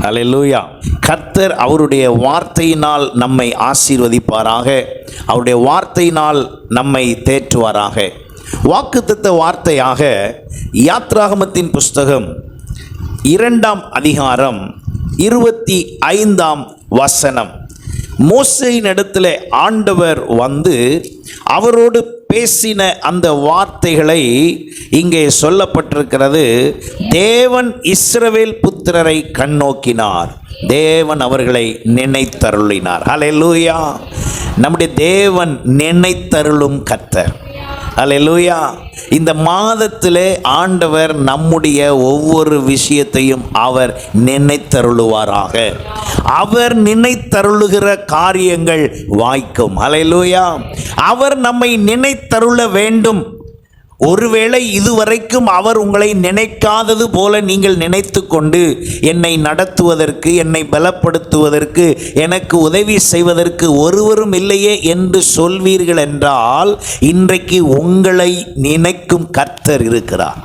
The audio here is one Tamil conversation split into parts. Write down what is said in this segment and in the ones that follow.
அல்லேலூயா. கர்த்தர் அவருடைய வார்த்தையினால் நம்மை ஆசீர்வதிப்பாராக. அவருடைய வார்த்தையினால் நம்மை தேற்றுவாராக. வாக்குத்தத்த வார்த்தையாக யாத்ராகமத்தின் புஸ்தகம் 2ஆம் அதிகாரம் 25ஆம் வசனம். மோசேயின் இடத்துல ஆண்டவர் வந்து அவரோடு பேசின அந்த வார்த்தைகளை இங்கே சொல்லப்பட்டிருக்கிறது. தேவன் இஸ்ரவேல் புத்திரரை கண்ணோக்கினார், தேவன் அவர்களை நினைத்தருளினார். அல்லேலூயா. நம்முடைய தேவன் நினைத்தருளும் கர்த்தர். அல்லேலூயா. இந்த மாதத்திலே ஆண்டவர் நம்முடைய ஒவ்வொரு விஷயத்தையும் அவர் நினைத்தருளுவாராக. அவர் நினைத்தருளுகிற காரியங்கள் வாய்க்கும். அல்லேலூயா. அவர் நம்மை நினைத்தருள வேண்டும். ஒருவேளை இதுவரைக்கும் அவர் உங்களை நினைக்காதது போல நீங்கள் நினைத்து கொண்டு என்னை நடத்துவதற்கு, என்னை பலப்படுத்துவதற்கு, எனக்கு உதவி செய்வதற்கு ஒருவரும் இல்லையே என்று சொல்வீர்கள் என்றால், இன்றைக்கு உங்களை நினைக்கும் கர்த்தர் இருக்கிறார்.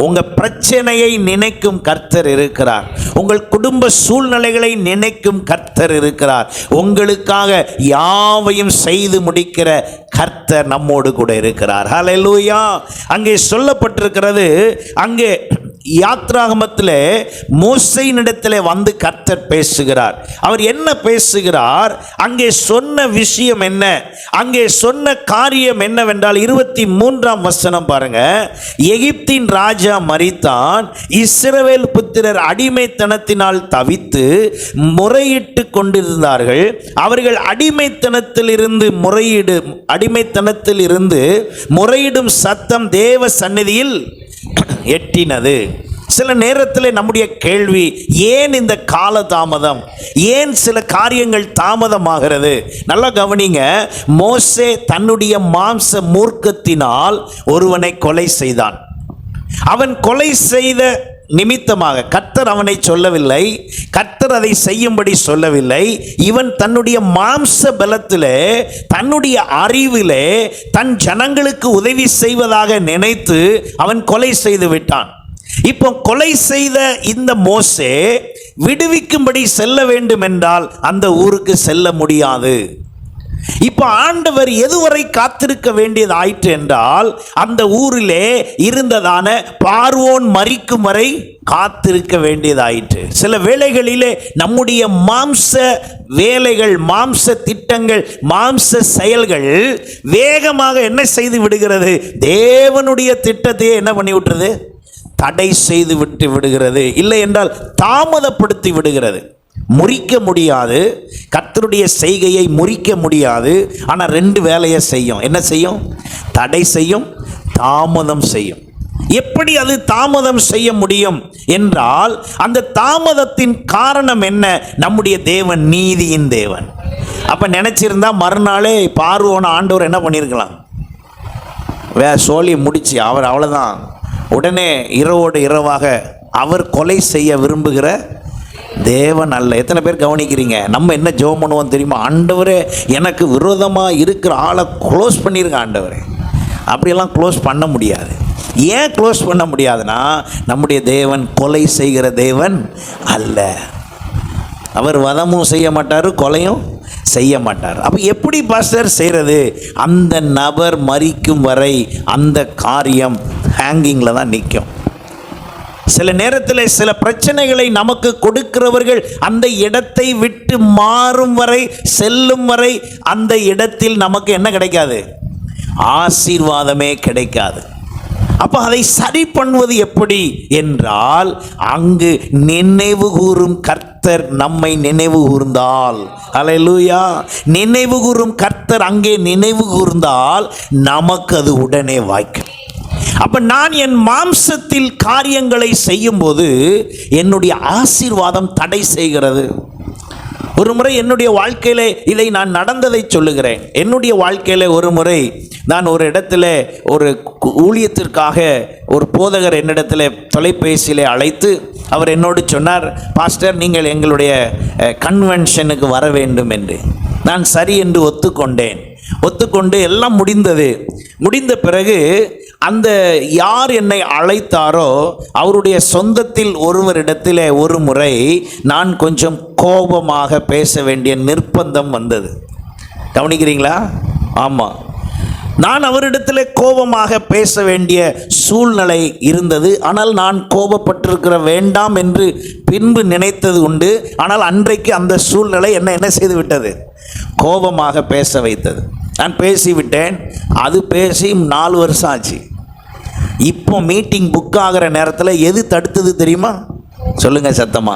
உங்கள் பிரச்சனையை நினைக்கும் கர்த்தர் இருக்கிறார். உங்கள் குடும்ப சூழ்நிலைகளை நினைக்கும் கர்த்தர் இருக்கிறார். உங்களுக்காக யாவையும் செய்து முடிக்கிற கர்த்தர் நம்மோடு கூட இருக்கிறார். ஹல்லேலூயா. அங்கே சொல்லப்பட்டிருக்கிறது, அங்கே யாத்ராகமத்திலே மோசேயினிடத்திலே வந்து கர்த்தர் பேசுகிறார். அவர் என்ன பேசுகிறார்? அங்கே சொன்ன விஷயம் என்ன? அங்கே சொன்ன காரியம் என்னவென்றால் 23ஆம் வசனம் பாருங்க. எகிப்தின் ராஜா மரித்தான், இஸ்ரவேல் புத்திரர் அடிமைத்தனத்தினால் தவித்து முறையிட்டு கொண்டிருந்தார்கள். அவர்கள் அடிமைத்தனத்தில் இருந்து முறையிடும் சத்தம் தேவ சந்நிதியில் எட்டினது. சில நேரத்தில் நம்முடைய கேள்வி, ஏன் இந்த கால தாமதம்? ஏன் சில காரியங்கள் தாமதமாகிறது? நல்லா கவனிங்க. மோசே தன்னுடைய மாம்ச மூர்க்கத்தினால் ஒருவனை கொலை செய்தான். அவன் கொலை செய்த நிமித்தமாக கர்த்தர் அவனை சொல்லவில்லை, கர்த்தர் அதை செய்யும்படி சொல்லவில்லை. இவன் தன்னுடைய மாம்ச பலத்திலே, தன்னுடைய அறிவிலே தன் ஜனங்களுக்கு உதவி செய்வதாக நினைத்து அவன் கொலை செய்து விட்டான். இப்போ கொலை செய்த இந்த மோசே விடுவிக்கும்படி செல்ல வேண்டும் என்றால் அந்த ஊருக்கு செல்ல முடியாது. இப்போ ஆண்டவர் எதுவரை காத்திருக்க வேண்டியது ஆயிற்று என்றால், அந்த ஊரிலே இருந்ததான பார்வோன் மரிக்கும் வரை காத்திருக்க வேண்டியதாயிற்று. சில வேளைகளிலே நம்முடைய மாம்ச வேலைகள், மாம்ச திட்டங்கள், மாம்ச செயல்கள் வேகமாக என்ன செய்து விடுகிறது? தேவனுடைய திட்டத்தையே என்ன பண்ணி விட்டுறது? தடை செய்து விட்டு விடுகிறது. இல்லை என்றால் தாமதப்படுத்தி விடுகிறது. முறிக்க முடியாது, கர்த்தருடைய செய்கையை முறிக்க முடியாது. ஆனால் 2 வேலையை செய்யும். என்ன செய்யும்? தடை செய்யும், தாமதம் செய்யும். எப்படி அது தாமதம் செய்ய முடியும் என்றால், அந்த தாமதத்தின் காரணம் என்ன? நம்முடைய தேவன் நீதியின் தேவன். அப்ப நினைச்சிருந்தா மறுநாளே பார்வோன ஆண்டவர் என்ன பண்ணியிருக்கலாம்? சோழி முடிச்சு அவர் அவ்வளோதான். உடனே இரவோடு இரவாக அவர் கொலை செய்ய விரும்புகிற தேவன் அல்ல. எத்தனை பேர் கவனிக்கிறீங்க? நம்ம என்ன ஜெபம் பண்ணுவோம் தெரியுமா? ஆண்டவரே, எனக்கு விரோதமாக இருக்கிற ஆளை க்ளோஸ் பண்ணியிருக்க ஆண்டவரே. அப்படியெல்லாம் க்ளோஸ் பண்ண முடியாது. ஏன் க்ளோஸ் பண்ண முடியாதுன்னா, நம்முடைய தேவன் கொலை செய்கிற தேவன் அல்ல. அவர் வதமும் செய்ய மாட்டார், கொலையும் செய்ய மாட்டார். அப்போ எப்படி பாஸ்டர் செய்கிறது? அந்த நபர் மரிக்கும் வரை அந்த காரியம் ஹேங்கிங்கில் தான் நிற்கும். சில நேரத்தில் சில பிரச்சனைகளை நமக்கு கொடுக்கிறவர்கள் அந்த இடத்தை விட்டு மாறும் வரை, செல்லும் வரை அந்த இடத்தில் நமக்கு என்ன கிடைக்காது? ஆசீர்வாதமே கிடைக்காது. அப்போ அதை சரி பண்ணுவது எப்படி என்றால், அங்கு நினைவு கூறும் கர்த்தர் நம்மை நினைவு கூர்ந்தால், அல்லேலூயா, நினைவு கூறும் கர்த்தர் அங்கே நினைவு கூர்ந்தால் நமக்கு அது உடனே வாய்க்கும். அப்ப நான் என் மாம்சத்தில் காரியங்களை செய்யும்போது என்னுடைய ஆசீர்வாதம் தடை செய்கிறது. ஒரு முறை என்னுடைய வாழ்க்கையிலே இதை நான் நடந்ததை சொல்லுகிறேன். என்னுடைய வாழ்க்கையில ஒரு முறை நான் ஒரு இடத்துல ஒரு ஊழியத்திற்காக ஒரு போதகர் என்னிடத்தில் தொலைபேசியிலே அழைத்து அவர் என்னோடு சொன்னார், பாஸ்டர், நீங்கள் எங்களுடைய கன்வென்ஷனுக்கு வர வேண்டும் என்று. நான் சரி என்று ஒத்துக்கொண்டேன். ஒத்துக்கொண்டு எல்லாம் முடிந்தது. முடிந்த பிறகு அந்த யார் என்னை அழைத்தாரோ அவருடைய சொந்தத்தில் ஒருவரிடத்தில் ஒரு முறை நான் கொஞ்சம் கோபமாக பேச வேண்டிய நிர்பந்தம் வந்தது. கவனிக்கிறீங்களா? ஆமாம், நான் அவரிடத்தில் கோபமாக பேச வேண்டிய சூழ்நிலை இருந்தது. ஆனால் நான் கோபப்பட்டிருக்கிற வேண்டாம் என்று பின்பு நினைத்தது உண்டு. ஆனால் அன்றைக்கு அந்த சூழ்நிலை என்ன செய்து விட்டது? கோபமாக பேச வைத்தது. நான் பேசிவிட்டேன். அது பேசி 4 வருஷம் ஆச்சு. இப்போ மீட்டிங் புக் ஆகிற நேரத்தில் எது தடுத்தது தெரியுமா? சொல்லுங்கள் சத்தமா.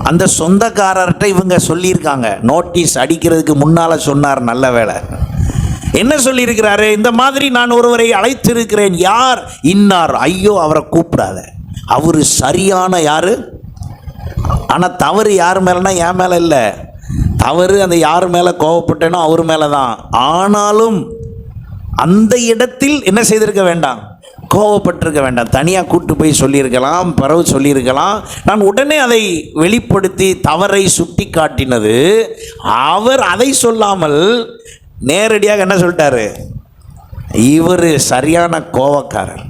அந்த சொந்தக்காரர்கிட்ட இவங்க சொல்லியிருக்காங்க, நோட்டீஸ் அடிக்கிறதுக்கு முன்னால் சொன்னார். நல்ல வேலை. என்ன சொல்லியிருக்கிறாரு? இந்த மாதிரி நான் ஒருவரை அழைத்திருக்கிறேன். யார்? இன்னார். ஐயோ, அவரை கூப்பிடாத, அவர் சரியான யார். ஆனால் தவறு யார் மேலேனா என் மேலே இல்லை. தவறு அந்த யார் மேலே கோவப்பட்டேனோ அவர் மேலே தான். ஆனாலும் அந்த இடத்தில் என்ன செய்திருக்க வேண்டாம்? கோவப்பட்டிருக்க வேண்டாம். தனியாக கூட்டு போய் சொல்லியிருக்கலாம், பிறகு சொல்லியிருக்கலாம். நான் உடனே அதை வெளிப்படுத்தி தவறை சுட்டி காட்டினது. அவர் அதை சொல்லாமல் நேரடியாக என்ன சொல்லிட்டாரு? இவர் சரியான கோவக்காரர்.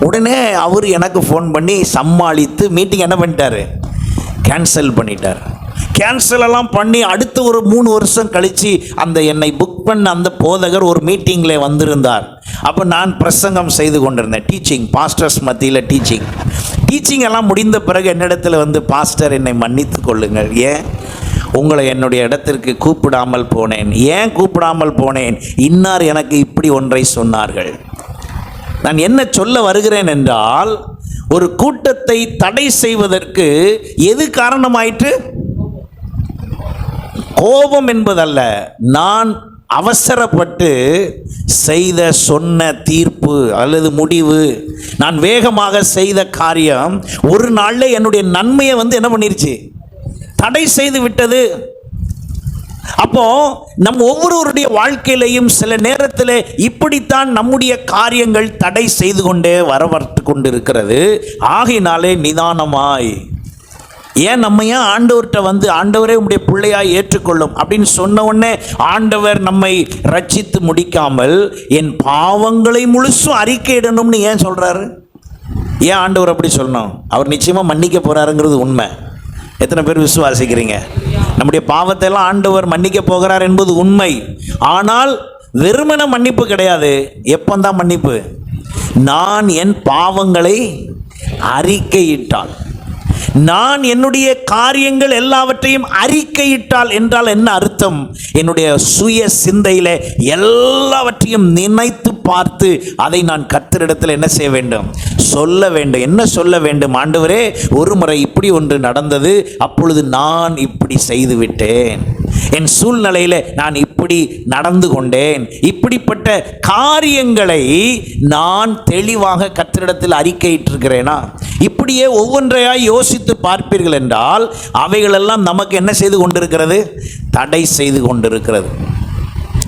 உடனே அவர் எனக்கு ஃபோன் பண்ணி சமாளித்து மீட்டிங் என்ன பண்ணிட்டாரு? கேன்சல் பண்ணிட்டார். கேன்சல் எல்லாம் பண்ணி அடுத்து ஒரு 3 வருஷம் கழித்து அந்த என்னை புக் பண்ண அந்த போதகர் ஒரு மீட்டிங்கில் வந்திருந்தார். அப்போ நான் பிரசங்கம் செய்து கொண்டிருந்தேன். டீச்சிங், பாஸ்டர்ஸ் மத்தியில் டீச்சிங் எல்லாம் முடிந்த பிறகு என்னிடத்தில் வந்து, பாஸ்டர் என்னை மன்னித்து கொள்ளுங்கள், ஏன் உங்களை என்னுடைய இடத்திற்கு கூப்பிடாமல் போனேன்? ஏன் கூப்பிடாமல் போனேன்? இன்னார் எனக்கு இப்படி ஒன்றை சொன்னார்கள். நான் என்ன சொல்ல வருகிறேன் என்றால், ஒரு கூட்டத்தை தடை செய்வதற்கு எது காரணமாயிற்று? கோபம் என்பதல்ல, நான் அவசரப்பட்டு செய்த சொன்ன தீர்ப்பு அல்லது முடிவு, நான் வேகமாக செய்த காரியம் ஒரு நாளில் என்னுடைய நன்மையை வந்து என்ன பண்ணிருச்சு? தடை செய்து விட்டது. அப்போ நம் ஒவ்வொருவருடைய வாழ்க்கையிலையும் சில நேரத்தில் இப்படித்தான் நம்முடைய காரியங்கள் தடை செய்து கொண்டே வரவர்த்து கொண்டு இருக்கிறது. ஆகையினாலே நிதானமாய், ஏன் நம்ம ஏன் ஆண்டவர்கிட்ட வந்து, ஆண்டவரே உம்முடைய பிள்ளையாய் ஏற்றுக்கொள்ளும் அப்படின்னு சொன்ன உடனே ஆண்டவர் நம்மை ரட்சித்து முடிக்காமல் என் பாவங்களை முழுசும் அறிக்கையிடணும்னு ஏன் சொல்றாரு? ஏன் ஆண்டவர் அப்படி சொல்லணும்? அவர் நிச்சயமா மன்னிக்க போறாருங்கிறது உண்மை. எத்தனை பேர் விசுவாசிக்கிறீங்க? நம்முடைய பாவத்தை எல்லாம் ஆண்டவர் மன்னிக்க போகிறார் என்பது உண்மை. ஆனால் வெறுமன மன்னிப்பு கிடையாது. எப்பந்தான் மன்னிப்பு? நான் என் பாவங்களை அறிக்கையிட்டால், நான் என்னுடைய காரியங்கள் எல்லாவற்றையும் அறிக்கையிட்டால் என்றால் என்ன அர்த்தம்? என்னுடைய சுய சிந்தையில் எல்லாவற்றையும் நினைத்து பார்த்து அதை நான் கர்த்தரிடத்தில் என்ன செய்ய வேண்டும்? சொல்ல வேண்டும். என்ன சொல்ல வேண்டும்? ஆண்டவரே, ஒரு முறை இப்படி ஒன்று நடந்தது, அப்பொழுது நான் இப்படி செய்து விட்டேன், என் சூழ்நிலையில் நான் இப்படி நடந்து கொண்டேன், இப்படிப்பட்ட காரியங்களை நான் தெளிவாக கர்த்தரிடத்தில் அறிக்கையிட்டிருக்கிறேனா? இப்படியே ஒவ்வொன்றையாய் யோசித்து பார்ப்பீர்கள் என்றால் அவைகளெல்லாம் நமக்கு என்ன செய்து கொண்டிருக்கிறது? தடை செய்து கொண்டிருக்கிறது.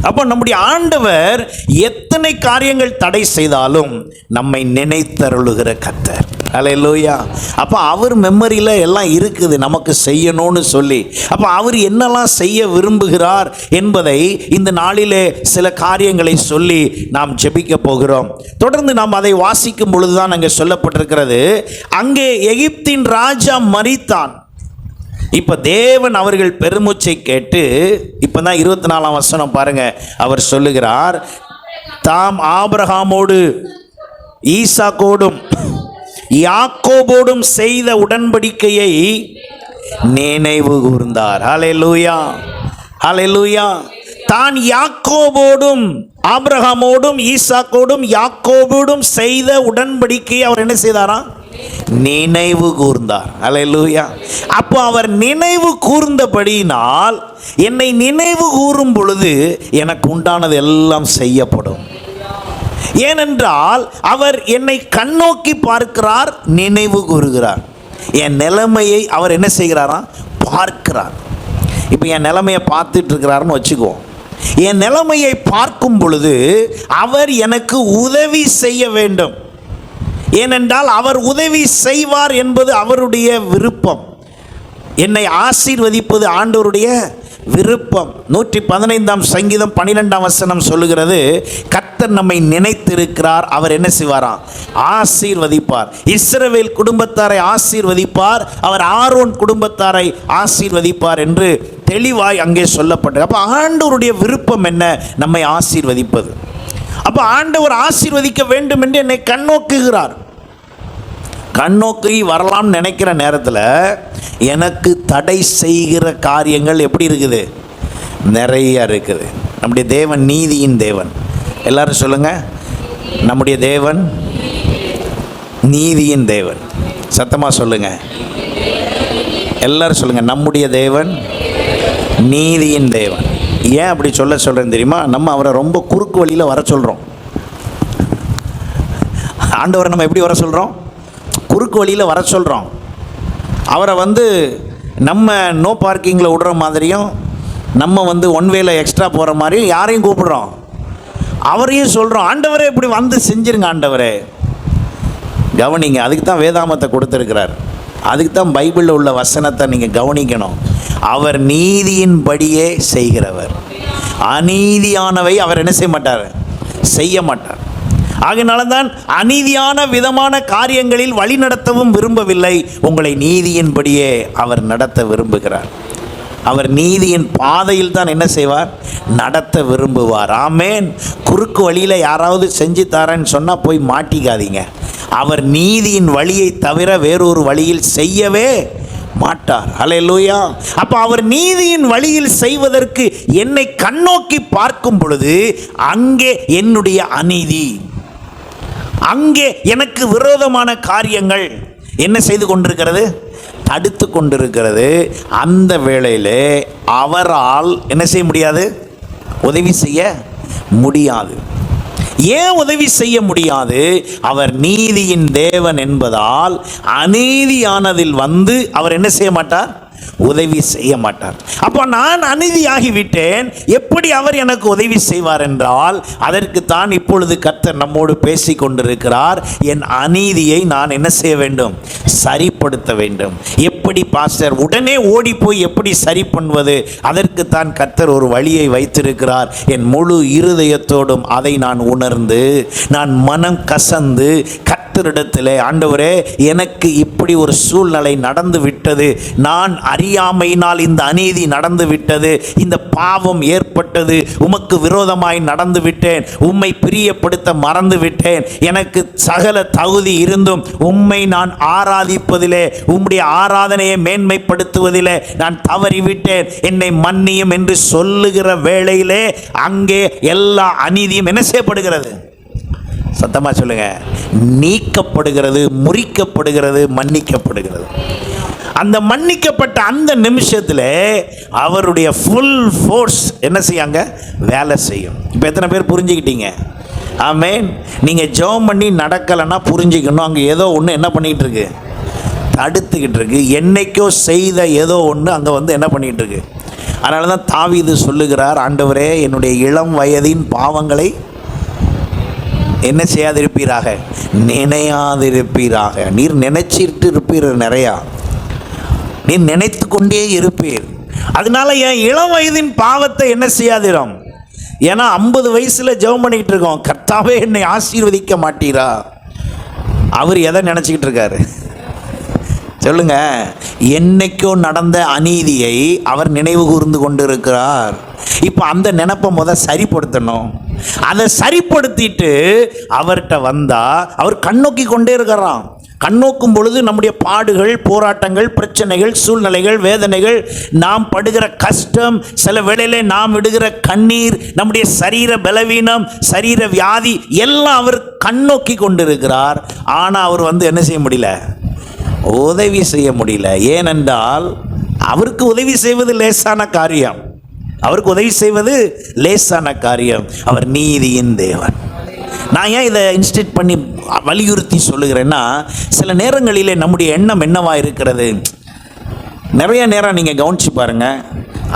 அப்போ நம்முடைய ஆண்டவர் எத்தனை காரியங்கள் தடை செய்தாலும் நம்மை நினைத்தருளுகிற கர்த்தர். அல்லேலூயா. அப்போ அவர் மெமரியில் எல்லாம் இருக்குது நமக்கு செய்யணும்னு சொல்லி. அப்போ அவர் என்னெல்லாம் செய்ய விரும்புகிறார் என்பதை இந்த நாளிலே சில காரியங்களை சொல்லி நாம் ஜெபிக்க போகிறோம். தொடர்ந்து நாம் அதை வாசிக்கும் பொழுதுதான் அங்கே சொல்லப்பட்டிருக்கிறது, அங்கே எகிப்தின் ராஜா மரித்தான். இப்போ தேவன் அவர்கள் பெருமூச்சை கேட்டு, இப்போ தான் 24ஆம் வசனம் பாருங்க, அவர் சொல்லுகிறார், தாம் ஆபிரகாமோடு ஈசாக்கோடும் யாக்கோபோடும் செய்த உடன்படிக்கையை நினைவு கூர்ந்தார். ஹல்லேலூயா, ஹல்லேலூயா. தான் யாக்கோபோடும் ஆபிரகாமோடும் ஈசாக்கோடும் யாக்கோபோடும் செய்த உடன்படிக்கையை அவர் என்ன செய்தாராம்? நினைவு கூர்ந்தார். ஹல்லேலூயா. அப்போ அவர் நினைவு கூர்ந்தபடியினால் என்னை நினைவு கூறும் பொழுது எனக்கு உண்டானது எல்லாம் செய்யப்படும். ஏனென்றால் அவர் என்னை கண்ணோக்கி பார்க்கிறார், நினைவு கூறுகிறார். என் நிலைமையை அவர் என்ன செய்கிறாராம்? பார்க்கிறார். இப்போ என் நிலைமையை பார்த்துட்டு இருக்கிறாருன்னு வச்சுக்குவோம். என் நிலைமையை பார்க்கும் பொழுது அவர் எனக்கு உதவி செய்ய வேண்டும். ஏனென்றால் அவர் உதவி செய்வார் என்பது அவருடைய விருப்பம். என்னை ஆசீர்வதிப்பது ஆண்டவருடைய விருப்பம். 115 சங்கீதம் 12 சொல்லுகிறது, கர்த்தர் நம்மை நினைத்திருக்கிறார், அவர் என்ன செய்வாராம்? ஆசீர்வதிப்பார். இஸ்ரவேல் குடும்பத்தாரை ஆசீர்வதிப்பார், அவர் ஆரோன் குடும்பத்தாரை ஆசீர்வதிப்பார் என்று தெளிவாய் அங்கே சொல்லப்பட்டது. அப்போ ஆண்டவருடைய விருப்பம் என்ன? நம்மை ஆசீர்வதிப்பது. அப்போ ஆண்டவர் ஆசீர்வதிக்க வேண்டும் என்று என்னை கண்ணோக்குகிறார். கண்ணோக்கி வரலாம்னு நினைக்கிற நேரத்தில் எனக்கு தடை செய்கிற காரியங்கள் எப்படி இருக்குது? நிறைய இருக்குது. நம்முடைய தேவன் நீதியின் தேவன். எல்லாரும் சொல்லுங்க, நம்முடைய தேவன் நீதியின் தேவன். சத்தமாக சொல்லுங்க, எல்லாரும் சொல்லுங்க, நம்முடைய தேவன் நீதியின் தேவன். ஏன் அப்படி சொல்கிறேன்னு தெரியுமா? நம்ம அவரை ரொம்ப குறுக்கு வழியில் வர சொல்கிறோம். ஆண்டவரை நம்ம எப்படி வர சொல்கிறோம்? குறுக்கு வழியில் வர சொல்கிறோம். அவரை நம்ம நோ பார்க்கிங்கில் விடுற மாதிரியும், நம்ம ஒன் வேல எக்ஸ்ட்ரா போகிற மாதிரியும் யாரையும் கூப்பிடுறோம், அவரையும் சொல்கிறோம், ஆண்டவரே இப்படி செஞ்சிருங்க ஆண்டவரே. கவனிங்க, அதுக்கு தான் வேதாமத்தை கொடுத்துருக்கிறார். அதுக்கு தான் பைபிளில் உள்ள வசனத்தை நீங்கள் கவனிக்கணும். அவர் நீதியின்படியே செய்கிறவர். அநீதியானவை அவர் என்ன செய்ய மாட்டார்? செய்ய மாட்டார். ஆகையினால தான் அநீதியான விதமான காரியங்களில் வழி நடத்தவும் விரும்பவில்லை. உங்களை நீதியின்படியே அவர் நடத்த விரும்புகிறார். அவர் நீதியின் பாதையில் தான் என்ன செய்வார்? நடத்த விரும்புவார். ஆமேன். குறுக்கு வழியில் யாராவது செஞ்சு தரேன்னு சொன்னால் போய் மாட்டிக்காதீங்க. அவர் நீதியின் வழியை தவிர வேறொரு வழியில் செய்யவே மாட்டார். அல்லேலூயா. அப்போ அவர் நீதியின் வழியில் செய்வதற்கு என்னை கண்ணோக்கி பார்க்கும் பொழுது அங்கே என்னுடைய அநீதி, அங்கே எனக்கு விரோதமான காரியங்கள் என்ன செய்து கொண்டிருக்கிறது? தடுத்து கொண்டிருக்கிறது. அந்த வேளையிலே அவரால் என்ன செய்ய முடியாது? உதவி செய்ய முடியாது. ஏன் உதவி செய்ய முடியாது? அவர் நீதியின் தேவன் என்பதால் அநீதியானதில் அவர் என்ன செய்ய மாட்டார்? உதவி செய்ய மாட்டார். அப்போ நான் அநீதியாகிவிட்டேன், எப்படி அவர் எனக்கு உதவி செய்வார் என்றால், அதற்குத்தான் இப்பொழுது கர்த்தர் நம்மோடு பேசி கொண்டிருக்கிறார். என் அநீதியை நான் என்ன செய்ய வேண்டும்? சரிப்படுத்த வேண்டும். எப்படி பாஸ்டர்? உடனே ஓடி போய் எப்படி சரி பண்ணுவது? அதற்குத்தான் கர்த்தர் ஒரு வழியை வைத்திருக்கிறார். என் முழு இருதயத்தோடும் அதை நான் உணர்ந்து, நான் மனம் கசந்து கர்த்தரிடத்திலே, ஆண்டவரே எனக்கு இப்படி ஒரு சூழ்நிலை நடந்து விட்டது, நான் அறியாமையினால் இந்த அநீதி நடந்து விட்டது, இந்த பாவம் ஏற்பட்டது, உமக்கு விரோதமாய் நடந்து விட்டேன், உம்மை பிரியப்படுத்த மறந்து விட்டேன், எனக்கு சகல தகுதி இருந்தும் உம்மை நான் ஆராதிப்பதிலே, உம்முடைய ஆராதனையை மேன்மைப்படுத்துவதிலே நான் தவறிவிட்டேன், என்னை மன்னியும் என்று சொல்லுகிற வேளையிலே அங்கே எல்லா அநீதியும் என்ன செய்யப்படுகிறது? சத்தமா சொல்லுங்க, நீக்கப்படுகிறது, முறிக்கப்படுகிறது, மன்னிக்கப்படுகிறது. அந்த மன்னிக்கப்பட்ட அந்த நிமிஷத்தில் அவருடைய ஃபுல் ஃபோர்ஸ் என்ன செய்யாங்க? வேலை செய்யும். இப்போ எத்தனை பேர் புரிஞ்சுக்கிட்டீங்க? ஆமேன். நீங்கள் ஜெபம் பண்ணி நடக்கலைன்னா புரிஞ்சுக்கணும், அங்கே ஏதோ ஒன்று என்ன பண்ணிக்கிட்டு இருக்கு? தடுத்துக்கிட்டு இருக்கு. என்னைக்கோ செய்த ஏதோ ஒன்று அங்கே என்ன பண்ணிகிட்டு இருக்கு. அதனால தான் தாவீது சொல்லுகிறார், ஆண்டவரே என்னுடைய இளம் வயதின் பாவங்களை என்ன செய்யாதிருப்பீராக? நினையாதிருப்பீராக. நீர் நினைச்சிட்டு இருப்பீர், நிறையா நீர் நினைத்து கொண்டே இருப்பீர். அதனால என் இளம் வயதின் பாவத்தை என்ன செய்யாதிரும். ஏன்னா 50 வயசில் ஜெபம் பண்ணிக்கிட்டு இருக்கோம், கர்த்தாவே என்னை ஆசீர்வதிக்க மாட்டீரா? அவர் எதை நினச்சிக்கிட்டு இருக்காரு சொல்லுங்க? என்னைக்கோ நடந்த அநீதியை அவர் நினைவு கூர்ந்து கொண்டு இருக்கிறார். இப்போ அந்த நினைப்பை சரிப்படுத்தணும். அதை சரிப்படுத்திட்டு அவர்கிட்ட வந்தால் அவர் கண்ணோக்கி கொண்டே இருக்கிறான். கண்ணோக்கும் பொழுது நம்முடைய பாடுகள், போராட்டங்கள், பிரச்சனைகள், சூழ்நிலைகள், வேதனைகள், நாம் படுகிற கஷ்டம், சில வேளையிலே நாம் விடுகிற கண்ணீர், நம்முடைய சரீர பலவீனம், சரீர வியாதி எல்லாம் அவர் கண்ணோக்கி கொண்டிருக்கிறார். ஆனால் அவர் என்ன செய்ய முடியல? உதவி செய்ய முடியல. ஏனென்றால் அவருக்கு உதவி செய்வது லேசான காரியம். அவருக்கு உதவி செய்வது லேசான காரியம். அவர் நீதியின் தேவன். நான் ஏன் இதை இன்ஸ்டிட் பண்ணி வலியுறுத்தி சொல்லுகிறேன்னா, சில நேரங்களிலே நம்முடைய எண்ணம் என்னவா இருக்கிறது? நிறைய நேரம் நீங்கள் கவனிச்சு பாருங்கள்,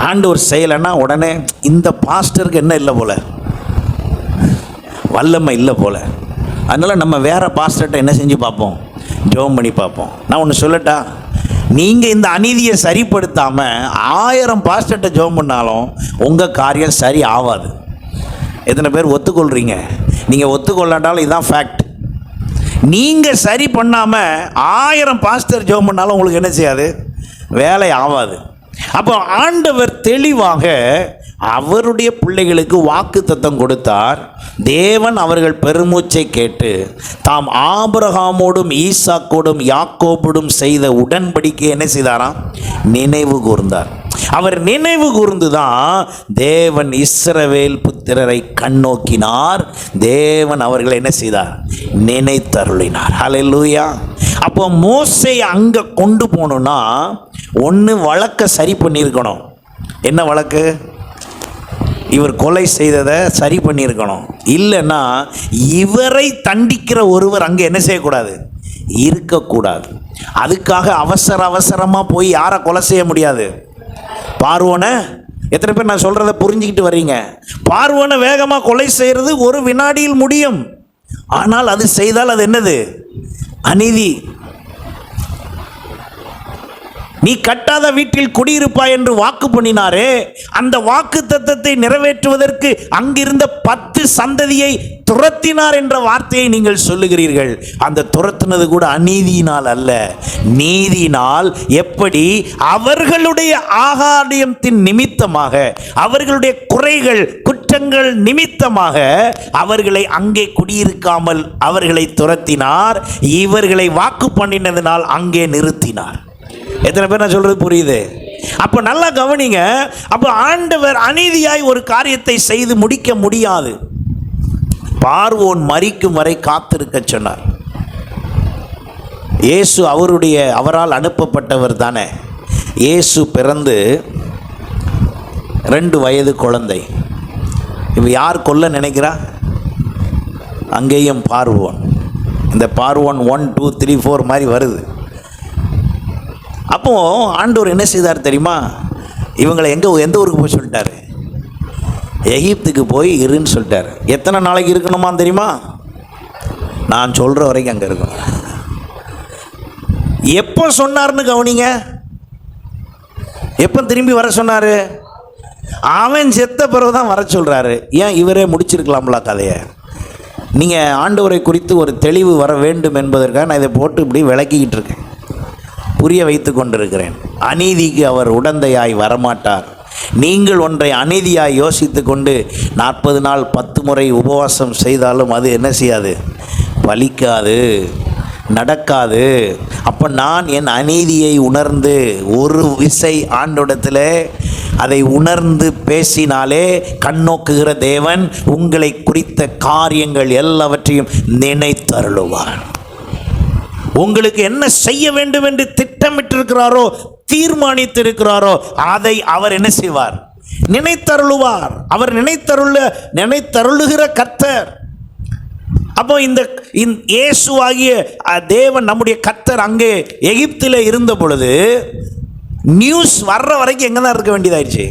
ஆண்டவர் செய்யலைன்னா உடனே இந்த பாஸ்டருக்கு என்ன இல்லை போல, வல்லமை இல்லை போல, அதனால் நம்ம வேறு பாஸ்டர்கிட்ட என்ன செஞ்சு பார்ப்போம்? ஜெபம் பண்ணி பார்ப்போம். நான் ஒன்று சொல்லட்டா, நீங்கள் இந்த அநீதியை சரிப்படுத்தாமல் 1000 பாஸ்டர்கிட்ட ஜெபம் பண்ணாலும் உங்கள் காரியம் சரி ஆகாது. எத்தனை பேர் ஒத்துக்கொள்கிறீங்க? நீங்கள் ஒத்துக்கொள்ளாட்டாலும் இதுதான் ஃபேக்ட். நீங்கள் சரி பண்ணாமல் 1000 பாஸ்டர் ஜெபம் பண்ணாலும் உங்களுக்கு என்ன செய்யாது? வேலை ஆகாது. அப்போ ஆண்டவர் தெளிவாக அவருடைய பிள்ளைகளுக்கு வாக்குத்தத்தம் கொடுத்தார். தேவன் அவர்கள் பெருமூச்சை கேட்டு தாம் ஆபிரகாமோடும் ஈசாக்கோடும் யாக்கோபோடும் செய்த உடன்படிக்கை என்ன செய்தாராம்? நினைவு கூர்ந்தார். அவர் நினைவு கூர்ந்துதான் தேவன் இஸ்ரவேல் புத்திரரை கண்ணோக்கினார். தேவன் அவர்களை என்ன செய்தார்? நினைத்தருளினார். ஹல்லேலூயா. அப்போ மோசே அங்கே கொண்டு போகணுன்னா ஒன்று வழக்கை சரி பண்ணியிருக்கணும். என்ன வழக்கு? இவர் கொலை செய்ததை சரி பண்ணியிருக்கணும். இல்லைன்னா இவரை தண்டிக்கிற ஒருவர் அங்கே என்ன செய்யக்கூடாது? இருக்கக்கூடாது. அதுக்காக அவசரமாக போய் யாரை கொலை செய்ய முடியாது? பார்வோனை. எத்தனை பேர் நான் சொல்கிறத புரிஞ்சுக்கிட்டு வர்றீங்க? பார்வோனை வேகமாக கொலை செய்கிறது ஒரு வினாடியில் முடியும். ஆனால் அது செய்தால் அது என்னது? அநீதி. நீ கட்டாத வீட்டில் குடியிருப்பாய் என்று வாக்கு பண்ணினாரே, அந்த வாக்கு தத்தத்தை நிறைவேற்றுவதற்கு அங்கிருந்த 10 சந்ததியை துரத்தினார் என்ற வார்த்தையை நீங்கள் சொல்லுகிறீர்கள். அந்த துரத்தினது கூட அநீதியினால் அல்ல, நீதியினால். எப்படி? அவர்களுடைய ஆகாரியத்தின் நிமித்தமாக, அவர்களுடைய குறைகள் குற்றங்கள் நிமித்தமாக அவர்களை அங்கே குடியிருக்காமல் அவர்களை துரத்தினார். இவர்களை வாக்கு பண்ணினதினால் அங்கே நிறுத்தினார். எத்தனை பேர் நான் சொல்றது புரியுது? அப்போ நல்லா கவனிங்க. அப்போ ஆண்டவர் அநீதியாய் ஒரு காரியத்தை செய்து முடிக்க முடியாது. பார்வோன் மரிக்கும் வரை காத்திருக்க சொன்னார். இயேசு அவரால் அனுப்பப்பட்டவர் தானே. இயேசு பிறந்து 2 வயது குழந்தை. இப்போ யார் கொல்ல நினைக்கிறா? அங்கேயும் பார்வோன். இந்த பார்வோன் 1 2 3 4 மாதிரி வருது. அப்போ ஆண்டவர் என்ன செய்தார் தெரியுமா? இவங்களை எந்த ஊருக்கு போய் சொல்லிட்டாரு? எகிப்துக்கு போய் இருன்னு சொல்லிட்டார். எத்தனை நாளைக்கு இருக்கணுமா தெரியுமா? நான் சொல்கிற வரைக்கும் அங்கே இருக்கணும். எப்போ சொன்னார்னு கவனிங்க. எப்போ திரும்பி வர சொன்னார்? அவன் செத்த பிறகு தான் வர சொல்கிறாரு. ஏன் இவரே முடிச்சிருக்கலாம்ல கதையை? நீங்கள் ஆண்டவரை குறித்து ஒரு தெளிவு வர வேண்டும் என்பதற்காக நான் இதை போட்டு இப்படி விளக்கிக்கிட்டு இருக்கேன், புரிய வைத்து கொண்டிருக்கிறேன். அநீதிக்கு அவர் உடந்தையாய் வரமாட்டார். நீங்கள் ஒன்றை அநீதியாய் யோசித்து கொண்டு 40 நாள் 10 முறை உபவாசம் செய்தாலும் அது என்ன செய்யாது? பலிக்காது, நடக்காது. அப்போ நான் என் அநீதியை உணர்ந்து ஒரு விசை ஆண்டோடத்தில் அதை உணர்ந்து பேசினாலே கண்ணோக்குகிற தேவன் உங்களை குறித்த காரியங்கள் எல்லாவற்றையும் நினைத்தருளுவார். உங்களுக்கு என்ன செய்ய வேண்டும் என்று திட்டமிட்டிருக்கிறாரோ, தீர்மானித்திருக்கிறாரோ, அதை அவர் என்ன செய்வார்? நினைத்தருளுவார். அவர் நினைத்தருளுகிற கர்த்தர். அப்போ இந்த இயேசுவாகிய தேவன் நம்முடைய கர்த்தர் அங்கே எகிப்தில் இருந்த பொழுது நியூஸ் வர்ற வரைக்கும் எங்கே தான் இருக்க வேண்டியதாயிடுச்சு?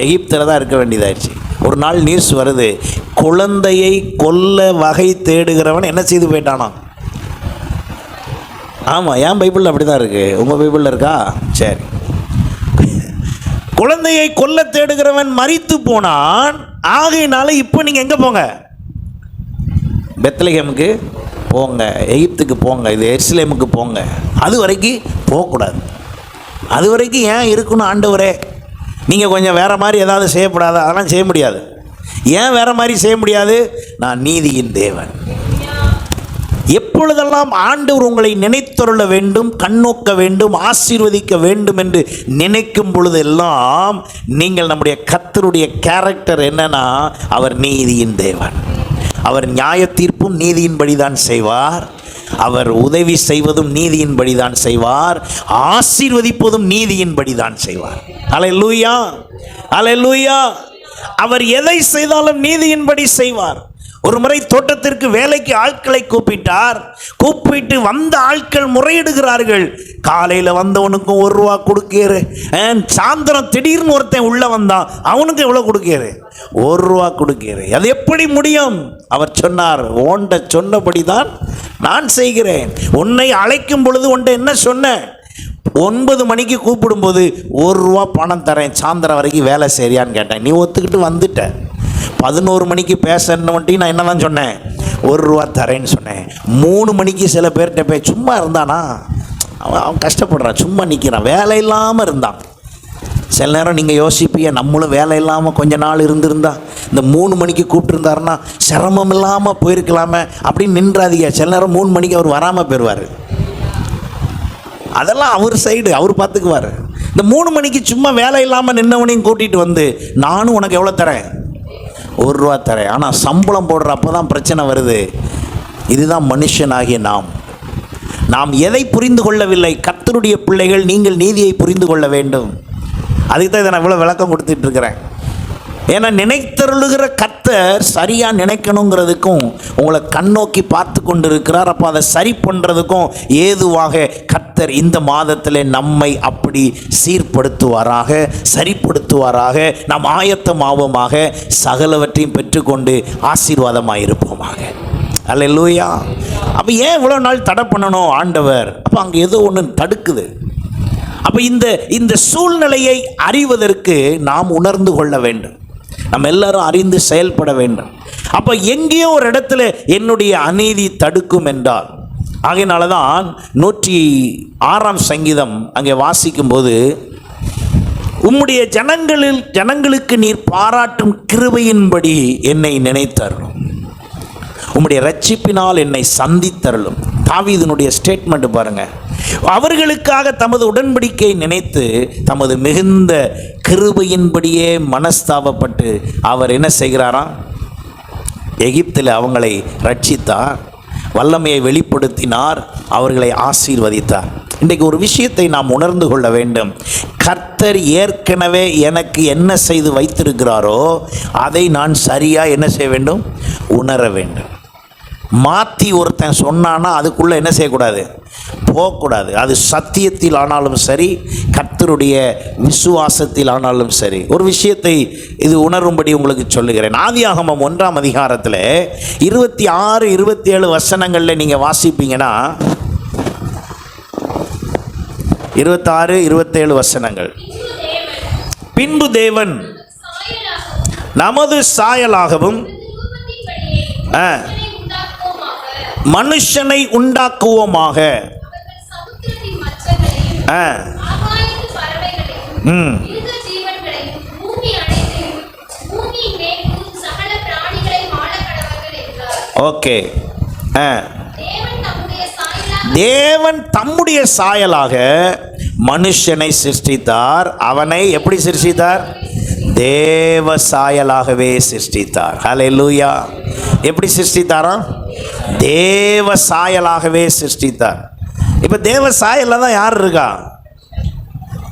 எகிப்தில் தான் இருக்க வேண்டியதாயிடுச்சு. ஒரு நாள் நியூஸ் வருது, குழந்தையை கொல்ல வகை தேடுகிறவன் என்ன செய்து போயிட்டானா? ஆமாம், என் பைபிளில் அப்படி தான் இருக்குது. உங்கள் பைபிளில் இருக்கா? சரி. குழந்தையை கொல்ல தேடுகிறவன் மரித்து போனான். ஆகையினால இப்போ நீங்கள் எங்கே போங்க? பெத்லகேமுக்கு போங்க, எகிப்துக்கு போங்க, இது எருசலேமுக்கு போங்க. அது வரைக்கும் போகக்கூடாது. அது வரைக்கும் ஏன் இருக்கணும்? ஆண்டவரே நீங்கள் கொஞ்சம் வேறு மாதிரி ஏதாவது செய்யப்படாதா? அதெல்லாம் செய்ய முடியாது. ஏன் வேறு மாதிரி செய்ய முடியாது? நான் நீதியின் தேவன். எப்பொழுதெல்லாம் ஆண்டவர் உங்களை நினைத்தருள வேண்டும், கண்ணோக்க வேண்டும், ஆசீர்வதிக்க வேண்டும் என்று நினைக்கும் பொழுதெல்லாம் நீங்கள் நம்முடைய கர்த்தருடைய கேரக்டர் என்னன்னா, அவர் நீதியின் தேவன். அவர் நியாய தீர்ப்பும் நீதியின்படி தான் செய்வார். அவர் உதவி செய்வதும் நீதியின்படி தான் செய்வார். ஆசீர்வதிப்பதும் நீதியின்படி தான் செய்வார். அல்லேலூயா, அல்லேலூயா. அவர் எதை செய்தாலும் நீதியின்படி செய்வார். ஒரு முறை தோட்டத்திற்கு வேலைக்கு ஆட்களை கூப்பிட்டு வந்த ஆட்கள் முறையிடுகிறார்கள். காலையில் வந்தவனுக்கும் 1 ரூபா கொடுக்கிறாரு. சாயந்தரம் திடீர்னு ஒருத்தன் உள்ள வந்தான், அவனுக்கு எவ்வளோ கொடுக்கிறாரு? 1 ரூபா கொடுக்கிறாரு. அது எப்படி முடியும்? அவர் சொன்னார், உன்ட சொன்னபடி தான் நான் செய்கிறேன். உன்னை அழைக்கும் பொழுது உன்ட என்ன சொன்னேன்? 9 மணிக்கு கூப்பிடும்போது 1 ரூபா பணம் தரேன், சாயந்தரம் வரைக்கும் வேலை சரியான்னு கேட்டேன். நீ ஒத்துக்கிட்டு வந்துட்ட. 11 மணிக்கு பேசணுன்ட்டு நான் என்ன தான் சொன்னேன், 1 ரூபா தரேன்னு சொன்னேன். 3 மணிக்கு சில பேர்கிட்ட போய் சும்மா இருந்தானா, அவன் கஷ்டப்படுறான், சும்மா நிற்கிறான், வேலை இல்லாமல் இருந்தான். சில நேரம் நீங்கள் யோசிப்பீங்க, நம்மளும் வேலை இல்லாமல் கொஞ்ச நாள் இருந்திருந்தா இந்த 3 மணிக்கு கூப்பிட்டுருந்தாருன்னா சிரமம் இல்லாமல் போயிருக்கலாமே அப்படின்னு நின்றாதீங்க. சில நேரம் 3 மணிக்கு அவர் வராமல் போயிடுவார். அதெல்லாம் அவர் சைடு, அவர் பார்த்துக்குவார். இந்த 3 மணிக்கு சும்மா வேலை இல்லாமல் நின்னவனையும் கூட்டிகிட்டு வந்து நானும் உனக்கு எவ்வளோ தரேன், 1 ரூபா தரேன். ஆனால் சம்பளம் போடுறப்ப தான் பிரச்சனை வருது. இதுதான் மனுஷனாகிய நாம் எதை புரிந்து கொள்ளவில்லை. கர்த்தருடைய பிள்ளைகள், நீங்கள் நீதியை புரிந்து கொள்ள வேண்டும். அதுக்கு தான் இதை நான் இவ்வளோ விளக்கம் கொடுத்துட்டு இருக்கிறேன். ஏன்னா நினைத்தருளுகிற கர்த்தர் சரியாக நினைக்கணுங்கிறதுக்கும் உங்களை கண்ணோக்கி பார்த்து கொண்டு இருக்கிறார். அப்போ அதை சரி பண்ணுறதுக்கும் ஏதுவாக கர்த்தர் இந்த மாதத்தில் நம்மை அப்படி சீர்படுத்துவாராக, சரிப்படுத்துவாராக. நாம் ஆயத்தமாவோமாக, சகலவற்றையும் பெற்றுக்கொண்டு ஆசீர்வாதமாக இருப்போமாக. அல்லேலூயா. அப்போ ஏன் இவ்வளோ நாள் தடை பண்ணணும் ஆண்டவர்? அப்போ அங்கே ஏதோ ஒன்று தடுக்குது. அப்போ இந்த சூழ்நிலையை அறிவதற்கு நாம் உணர்ந்து கொள்ள வேண்டும். நம்ம எல்லாரும் அறிந்து செயல்பட வேண்டும். அப்போ எங்கேயோ ஒரு இடத்துல என்னுடைய அநீதி தடுக்கும் என்றால், ஆகையினால தான் 106ஆம் சங்கீதம் அங்கே வாசிக்கும்போது, உம்முடைய ஜனங்களுக்கு நீர் பாராட்டும் கிருபையின்படி என்னை நினைத்தருளும், உம்முடைய இரட்சிப்பினால் என்னை சந்தித்தருளும். தாவீதினுடைய ஸ்டேட்மெண்ட் பாருங்க. அவர்களுக்காக தமது உடன்படிக்கை நினைத்து தமது மிகுந்த கிருபையின்படியே மனஸ்தாபப்பட்டு அவர் என்ன செய்கிறாராம், எகிப்தில் அவங்களை ரட்சித்தார், வல்லமையை வெளிப்படுத்தினார், அவர்களை ஆசீர்வதித்தார். இன்றைக்கு ஒரு விஷயத்தை நாம் உணர்ந்து கொள்ள வேண்டும். கர்த்தர் ஏற்கனவே எனக்கு என்ன செய்து வைத்திருக்கிறாரோ அதை நான் சரியாக என்ன செய்ய வேண்டும், உணர வேண்டும். மாற்றி ஒருத்தன் சொன்னான்னா அதுக்குள்ளே என்ன செய்யக்கூடாது, போகக்கூடாது. அது சத்தியத்தில் ஆனாலும் சரி, கர்த்தருடைய விசுவாசத்தில் ஆனாலும் சரி. ஒரு விஷயத்தை இது உணரும்படி உங்களுக்கு சொல்லுகிறேன். ஆதியாகமம் 1ஆம் அதிகாரத்தில் 26, 27 வசனங்களில் நீங்கள் வாசிப்பீங்கன்னா, 26, 27 வசனங்கள். பின்பு தேவன் நமது சாயலாகவும் மனுஷனை உண்டாக்குவோமாக, ஓகே. தேவன் தம்முடைய சாயலாக மனுஷனை சிருஷ்டித்தார். அவனை எப்படி சிருஷ்டித்தார்? தேவ சாயலாகவே சிருஷ்டித்தார். ஹல்லேலூயா. எப்படி சிருஷ்டித்தாராம்? தேவ சாயலாகவே சிருஷ்டித்தார். இப்போ தேவ சாயலில் தான் யார் இருக்கா?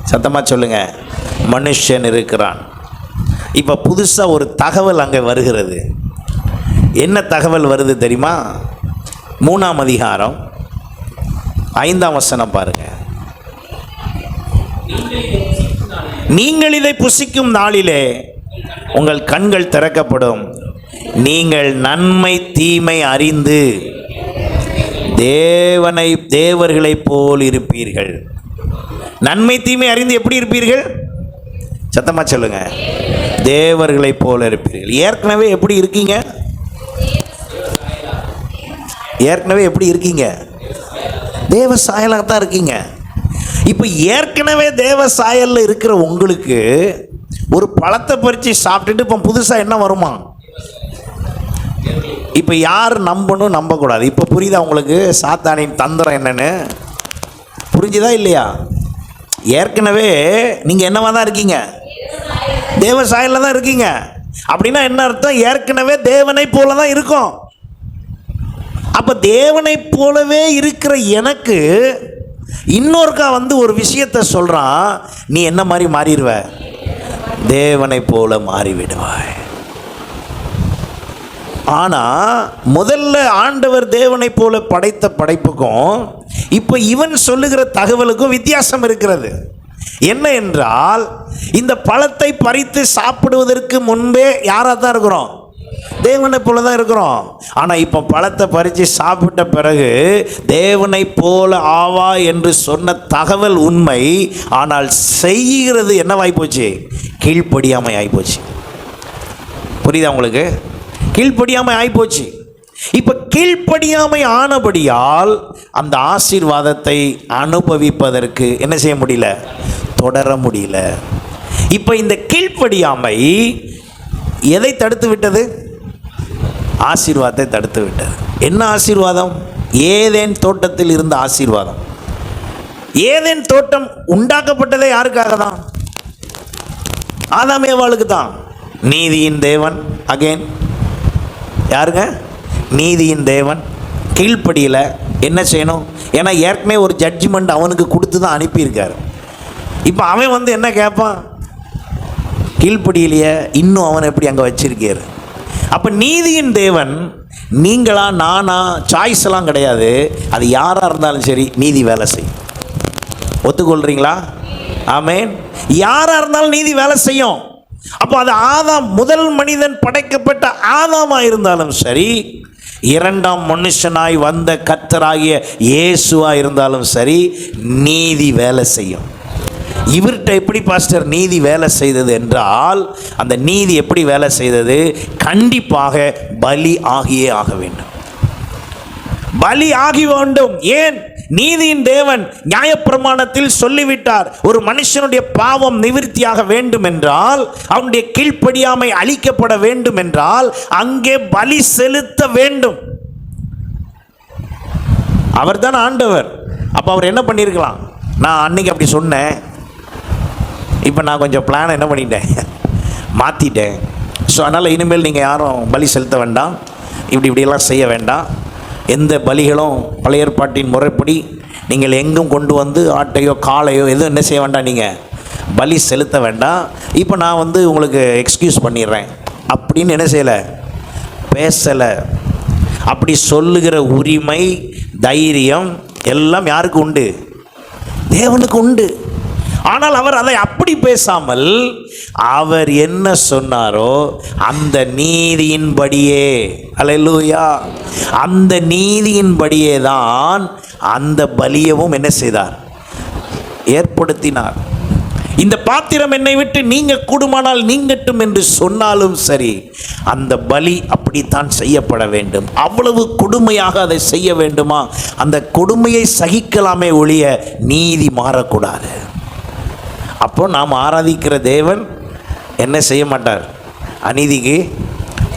சத்தமாக சொல்லுங்க, மனுஷன் இருக்கிறான். இப்போ புதுசாக ஒரு தகவல் அங்கே வருகிறது. என்ன தகவல் வருது தெரியுமா? 3ஆம் அதிகாரம் 5ஆம் வசனம் பாருங்க. நீங்கள் இதை புசிக்கும் நாளிலே உங்கள் கண்கள் திறக்கப்படும், நீங்கள் நன்மை தீமை அறிந்து தேவர்களைப் போல் இருப்பீர்கள். நன்மை தீமை அறிந்து எப்படி இருப்பீர்கள்? சத்தமா சொல்லுங்க, தேவர்களைப் போல இருப்பீர்கள். ஏற்கனவே எப்படி இருக்கீங்க? ஏற்கனவே எப்படி இருக்கீங்க? தேவ சாயலாக தான் இருக்கீங்க. இப்போ ஏற்கனவே தேவ சாயலில் இருக்கிற உங்களுக்கு ஒரு பழத்தை பறித்து சாப்பிட்டுட்டு இப்போ புதுசாக என்ன வருமா? இப்போ யார் நம்பணும் நம்பக்கூடாது? இப்போ புரியுதா உங்களுக்கு சாத்தானின் தந்திரம் என்னன்னு? புரிஞ்சுதா இல்லையா? ஏற்கனவே நீங்கள் என்னவா தான் இருக்கீங்க? தேவ சாயலில் தான் இருக்கீங்க. அப்படின்னா என்ன அர்த்தம்? ஏற்கனவே தேவனை போல தான் இருக்கும். அப்போ தேவனை போலவே இருக்கிற எனக்கு இன்னொருக்கா வந்து ஒரு விஷயத்தை சொல்கிறான், நீ என்ன மாதிரி மாறிடுவ? தேவனை போல மாறிவிடுவாய். ஆனால் முதல்ல ஆண்டவர் தேவனை போல படைத்த படைப்புக்கும் இப்போ இவன் சொல்லுகிற தகவலுக்கும் வித்தியாசம் இருக்கிறது. என்ன என்றால், இந்த பழத்தை பறித்து சாப்பிடுவதற்கு முன்பே யாராக தான் இருக்கிறோம்? தேவனை போல தான் இருக்கிறோம். ஆனால் இப்போ பழத்தை பறித்து சாப்பிட்ட பிறகு தேவனை போல ஆவா என்று சொன்ன தகவல் உண்மை. ஆனால் செய்கிறது என்னவாய்ப்போச்சு? கீழ்ப்படியாமை ஆகிப்போச்சு. புரியுதா உங்களுக்கு? கீழ்ப்படியாமை ஆகிப்போச்சு. இப்போ கீழ்ப்படியாமை ஆனபடியால் அந்த ஆசீர்வாதத்தை அனுபவிப்பதற்கு என்ன செய்ய முடியல? தொடர முடியல. இப்போ இந்த கீழ்ப்படியாமை எதை தடுத்து விட்டது? ஆசீர்வாதத்தை தடுத்து விட்டது. என்ன ஆசீர்வாதம்? ஏதேன் தோட்டத்தில் இருந்த ஆசீர்வாதம். ஏதேன் தோட்டம் உண்டாக்கப்பட்டதே யாருக்காக தான்? ஆதாம் ஏவாளுக்கு தான். நீதியின் தேவன் அகைன் யாருங்க? நீதியின் தேவன். கீழ்ப்படியில் என்ன செய்யணும்? ஏன்னா ஏற்கனவே ஒரு ஜட்ஜ்மெண்ட் அவனுக்கு கொடுத்து தான் அனுப்பியிருக்காரு. இப்போ அவன் வந்து என்ன கேட்பான்? கீழ்ப்படியிலேயே இன்னும் அவனை எப்படி அங்கே வச்சிருக்காரு? அப்போ நீதியின் தேவன் நீங்களா நானா சாய்ஸ் எல்லாம் கிடையாது. அது யாராக இருந்தாலும் சரி நீதி வேலை செய்யும். ஒத்துக்கொள்றீங்களா? ஆமென். யாராக இருந்தாலும் நீதி வேலை செய்யும். அப்போ அது ஆதாம், முதல் மனிதன் படைக்கப்பட்ட ஆதாமாக இருந்தாலும் சரி, இரண்டாம் மனுஷனாய் வந்த கர்த்தராகிய இயேசுவாக இருந்தாலும் சரி, நீதி வேலை செய்யும். இவர்கிட்ட எப்படி பாஸ்டர் நீதி வேலை செய்தது என்றால், அந்த நீதி எப்படி வேலை செய்தது? கண்டிப்பாக பலி ஆகியே ஆக வேண்டும். பலி ஆகி வேண்டும். ஏன்? நீதியின் தேவன் நியாயப்பிரமாணத்தில் சொல்லிவிட்டார், ஒரு மனுஷனுடைய பாவம் நிவிர்த்தியாக வேண்டும் என்றால், அவனுடைய கீழ்ப்படியாமை அழிக்கப்பட வேண்டும் என்றால் அங்கே பலி செலுத்த வேண்டும். அவர் தான் ஆண்டவர். அப்போ அவர் என்ன பண்ணியிருக்கலாம்? நான் அன்னைக்கு அப்படி சொன்னேன், இப்போ நான் கொஞ்சம் பிளான் என்ன பண்ணிட்டேன், மாற்றிட்டேன். ஸோ அதனால் இனிமேல் நீங்கள் யாரும் பலி செலுத்த வேண்டாம், இப்படியெல்லாம் செய்ய வேண்டாம். எந்த பலிகளும் பழைய ஏற்பாட்டின் முறைப்படி நீங்கள் எங்கும் கொண்டு வந்து ஆட்டையோ காளையோ எதுவும் என்ன செய்ய வேண்டாம், நீங்கள் பலி செலுத்த வேண்டாம். இப்போ நான் வந்து உங்களுக்கு எக்ஸ்கியூஸ் பண்ணிடுறேன் அப்படின்னு என்ன செய்யலை, பேசலை. அப்படி சொல்லுகிற உரிமை, தைரியம் எல்லாம் யாருக்கு உண்டு? தேவனுக்கு உண்டு. ஆனால் அவர் அதை அப்படி பேசாமல் அவர் என்ன சொன்னாரோ அந்த நீதியின்படியே, அல்லேலூயா, அந்த நீதியின்படியே தான் அந்த பலியவும் என்ன செய்தார்? ஏற்படுத்தினார். இந்த பாத்திரம் என்னை விட்டு நீங்க கூடுமானால் நீங்கட்டும் என்று சொன்னாலும் சரி, அந்த பலி அப்படித்தான் செய்யப்பட வேண்டும். அவ்வளவு கொடுமையாக அதை செய்ய வேண்டுமா? அந்த கொடுமையை சகிக்கலாமே ஒழிய நீதி மாறக்கூடாது. அப்போ நாம் ஆராதிக்கிற தேவன் என்ன செய்ய மாட்டார்? அநீதிக்கு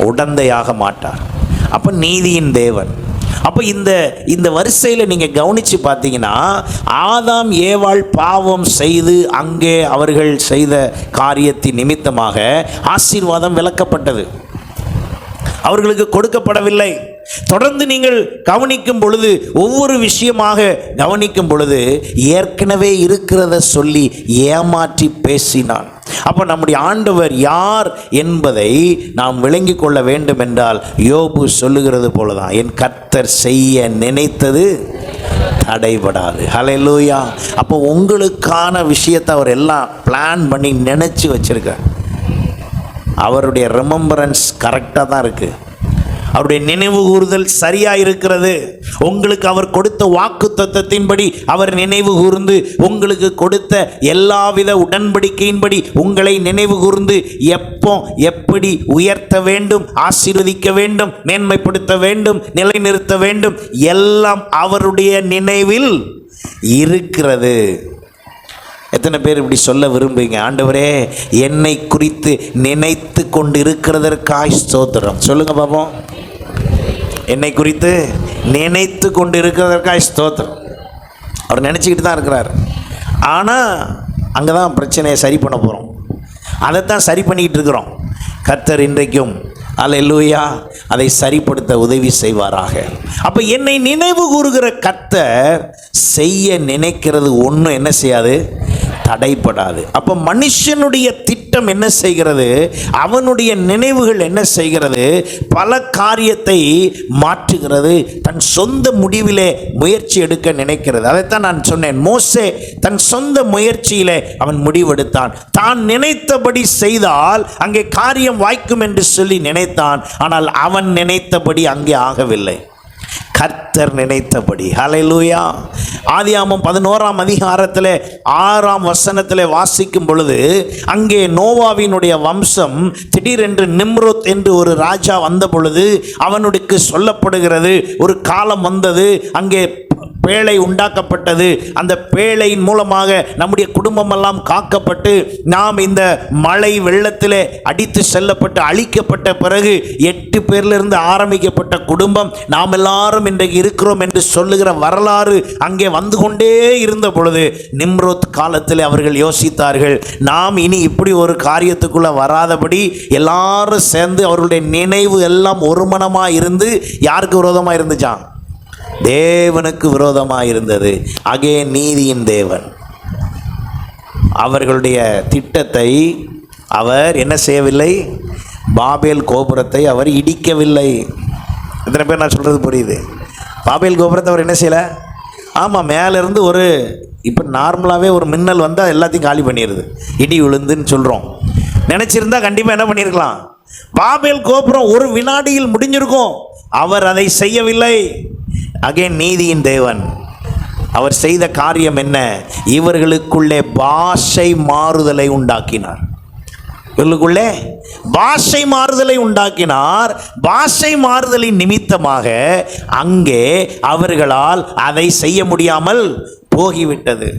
உடந்தையாக மாட்டார். அப்போ நீதியின் தேவன். அப்போ இந்த வரிசையில் நீங்கள் கவனித்து பார்த்தீங்கன்னா, ஆதாம் ஏவாள் பாவம் செய்து அங்கே அவர்கள் செய்த காரியத்தின் நிமித்தமாக ஆசீர்வாதம் விலக்கப்பட்டது, அவர்களுக்கு கொடுக்கப்படவில்லை. தொடர்ந்து நீங்கள் கவனிக்கும் பொழுது, ஒவ்வொரு விஷயமாக கவனிக்கும் பொழுது, ஏற்கனவே இருக்கிறத சொல்லி ஏமாற்றி பேசினான். அப்போ நம்முடைய ஆண்டவர் யார் என்பதை நாம் விளங்கி கொள்ள வேண்டும் என்றால், யோபு சொல்லுகிறது போலதான், என் கர்த்தர் செய்ய நினைத்தது தடைபடாது. ஹல்லேலூயா. அப்போ உங்களுக்கான விஷயத்தை அவர் எல்லாம் பிளான் பண்ணி நினைச்சு வச்சிருக்கார். அவருடைய ரிமெம்பரன்ஸ் கரெக்டாக தான் இருக்குது. அவருடைய நினைவு கூறுதல் சரியாக இருக்கிறது. உங்களுக்கு அவர் கொடுத்த வாக்கு தத்தத்தின்படி அவர் நினைவு கூர்ந்து, உங்களுக்கு கொடுத்த எல்லாவித உடன்படிக்கையின்படி உங்களை நினைவு கூர்ந்து, எப்போ எப்படி உயர்த்த வேண்டும், ஆசீர்வதிக்க வேண்டும், மேன்மைப்படுத்த வேண்டும், நிலைநிறுத்த வேண்டும், எல்லாம் அவருடைய நினைவில் இருக்கிறது. எத்தனை பேர் இப்படி சொல்ல விரும்புங்க? ஆண்டவரே, என்னை குறித்து நினைத்து கொண்டு இருக்கிறதற்காய் ஸ்தோத்திரம். சொல்லுங்க பாப்போம். என்னை குறித்து நினைத்து கொண்டு இருக்கிறதற்காய் ஸ்தோத்திரம். அவர் நினச்சிக்கிட்டு தான் இருக்கிறார். ஆனால் அங்கே தான் பிரச்சனையை சரி பண்ண போகிறோம். அதைத்தான் சரி பண்ணிக்கிட்டு இருக்கிறோம். கர்த்தர் இன்றைக்கும் அல்லேலூயா அதை சரிப்படுத்த உதவி செய்வாராக. அப்போ என்னை நினைவு கூறுகிற கர்த்தர் செய்ய நினைக்கிறது ஒன்றும் என்ன செய்யாது, தடைப்படாது. அப்போ மனுஷனுடைய திட்டம் என்ன செய்கிறது, அவனுடைய நினைவுகள் என்ன செய்கிறது, பல காரியத்தை மாற்றுகிறது. தன் சொந்த முடிவிலே முயற்சி எடுக்க நினைக்கிறது. அதைத்தான் நான் சொன்னேன். மோசே தன் சொந்த முயற்சியிலே அவன் முடிவெடுத்தான். தான் நினைத்தபடி செய்தால் அங்கே காரியம் வாய்க்கும் என்று சொல்லி நினைத்தான். ஆனால் அவன் நினைத்தபடி அங்கே ஆகவில்லை, கர்த்தர் நினைத்தபடி. ஹல்லேலூயா. ஆதியாகமம் 11ஆம் அதிகாரத்தில் 6ஆம் வசனத்தில் வாசிக்கும் பொழுது அங்கே நோவாவினுடைய வம்சம் திடீரென்று நிம்ரோத் என்று ஒரு ராஜா வந்த பொழுது அவனுக்கு சொல்லப்படுகிறது, ஒரு காலம் வந்தது, அங்கே பேழை உண்டாக்கப்பட்டது. அந்த பேழையின் மூலமாக நம்முடைய குடும்பமெல்லாம் காக்கப்பட்டு நாம் இந்த மழை வெள்ளத்திலே அடித்து செல்லப்பட்டு அழிக்கப்பட்ட பிறகு 8 பேரிலிருந்து ஆரம்பிக்கப்பட்ட குடும்பம் நாம் எல்லாரும் இன்றைக்கு இருக்கிறோம் என்று சொல்லுகிற வரலாறு அங்கே வந்து கொண்டே இருந்த பொழுது நிம்ரோத் காலத்தில் அவர்கள் யோசித்தார்கள், நாம் இனி இப்படி ஒரு காரியத்துக்குள்ளே வராதபடி எல்லாரும் சேர்ந்து அவர்களுடைய நினைவு எல்லாம் ஒருமனமாக இருந்து யாருக்கு விரோதமாக இருந்துச்சான்? தேவனுக்கு விரோதமாக இருந்தது. அங்கே நீதியின் தேவன் அவர்களுடைய திட்டத்தை அவர் என்ன செய்யவில்லை, பாபேல் கோபுரத்தை அவர் இடிக்கவில்லை. எத்தனை பேர் நான் சொல்கிறது புரியுது? பாபேல் கோபுரத்தை அவர் என்ன செய்யலை? ஆமாம், மேலேருந்து ஒரு இப்போ நார்மலாகவே ஒரு மின்னல் வந்தால் எல்லாத்தையும் காலி பண்ணிடுது, இடி விழுந்துன்னு சொல்கிறோம். நினச்சிருந்தா கண்டிப்பாக என்ன பண்ணியிருக்கலாம், பாபேல் கோபுரம் ஒரு வினாடியில் முடிஞ்சிருக்கும். அவர் அதை செய்யவில்லை. அகைன் நீதியின் தேவன் அவர் செய்த காரியம் என்ன, இவர்களுக்குள்ளே பாஷை மாறுதலை உண்டாக்கினார். இவர்களுக்குள்ளே பாஷை மாறுதலை உண்டாக்கினார். பாஷை மாறுதலின் நிமித்தமாக அங்கே அவர்களால் அதை செய்ய முடியாமல் போகிவிட்டது.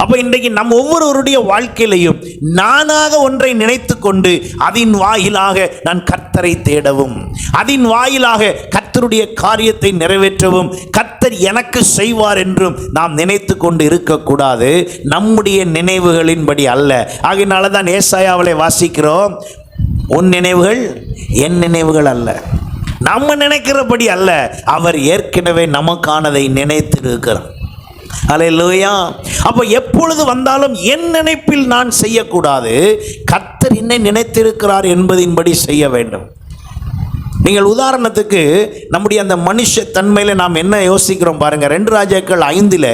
அப்போ இன்றைக்கு நம் ஒவ்வொருவருடைய வாழ்க்கையிலையும் நானாக ஒன்றை நினைத்து கொண்டு அதன் வாயிலாக நான் கர்த்தரை தேடவும், அதன் வாயிலாக கர்த்தருடைய காரியத்தை நிறைவேற்றவும், கர்த்தர் எனக்கு செய்வார் என்றும் நாம் நினைத்து கொண்டு இருக்கக்கூடாது. நம்முடைய நினைவுகளின்படி அல்ல. ஆகையினால தான் ஏசாயாவிலே வாசிக்கிறோம், உன் நினைவுகள் என் நினைவுகள் அல்ல, நம்ம நினைக்கிறபடி அல்ல, அவர் ஏற்கனவே நமக்கானதை நினைத்திருக்கிறார். அல்லேலூயா. அப்போ எப்பொழுது வந்தாலும் என் நினைப்பில் நான் செய்யக்கூடாது, கர்த்தர் என்னை நினைத்திருக்கிறார் என்பதின்படி செய்ய வேண்டும். நீங்கள் உதாரணத்துக்கு நம்முடைய அந்த மனுஷ தன்மையில் நாம் என்ன யோசிக்கிறோம் பாருங்கள். 2 ராஜாக்கள் 5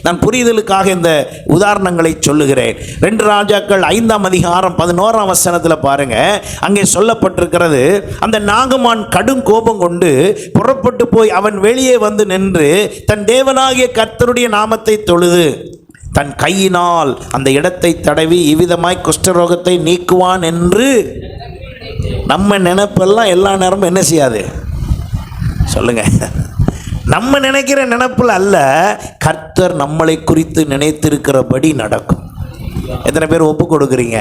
நான் புரிதலுக்காக இந்த உதாரணங்களை சொல்லுகிறேன். 2 ராஜாக்கள் 5ஆம் அதிகாரம் 11ஆம் வசனத்தில் பாருங்கள், அங்கே சொல்லப்பட்டிருக்கிறது, அந்த நாகமான் கடும் கோபம் கொண்டு புறப்பட்டு போய் அவன் வெளியே வந்து நின்று தன் தேவனாகிய கர்த்தருடைய நாமத்தை தொழுது தன் கையினால் அந்த இடத்தை தடவி இவ்விதமாய் குஷ்டரோகத்தை நீக்குவான் என்று. நம்ம நினைப்பெல்லாம் எல்லா நேரமும் என்ன செய்யாது சொல்லுங்க, நம்ம நினைக்கிற நினைப்பில் அல்ல, கர்த்தர் நம்மளை குறித்து நினைத்திருக்கிறபடி நடக்கும். எத்தனை பேர் ஒப்பு கொடுக்குறீங்க,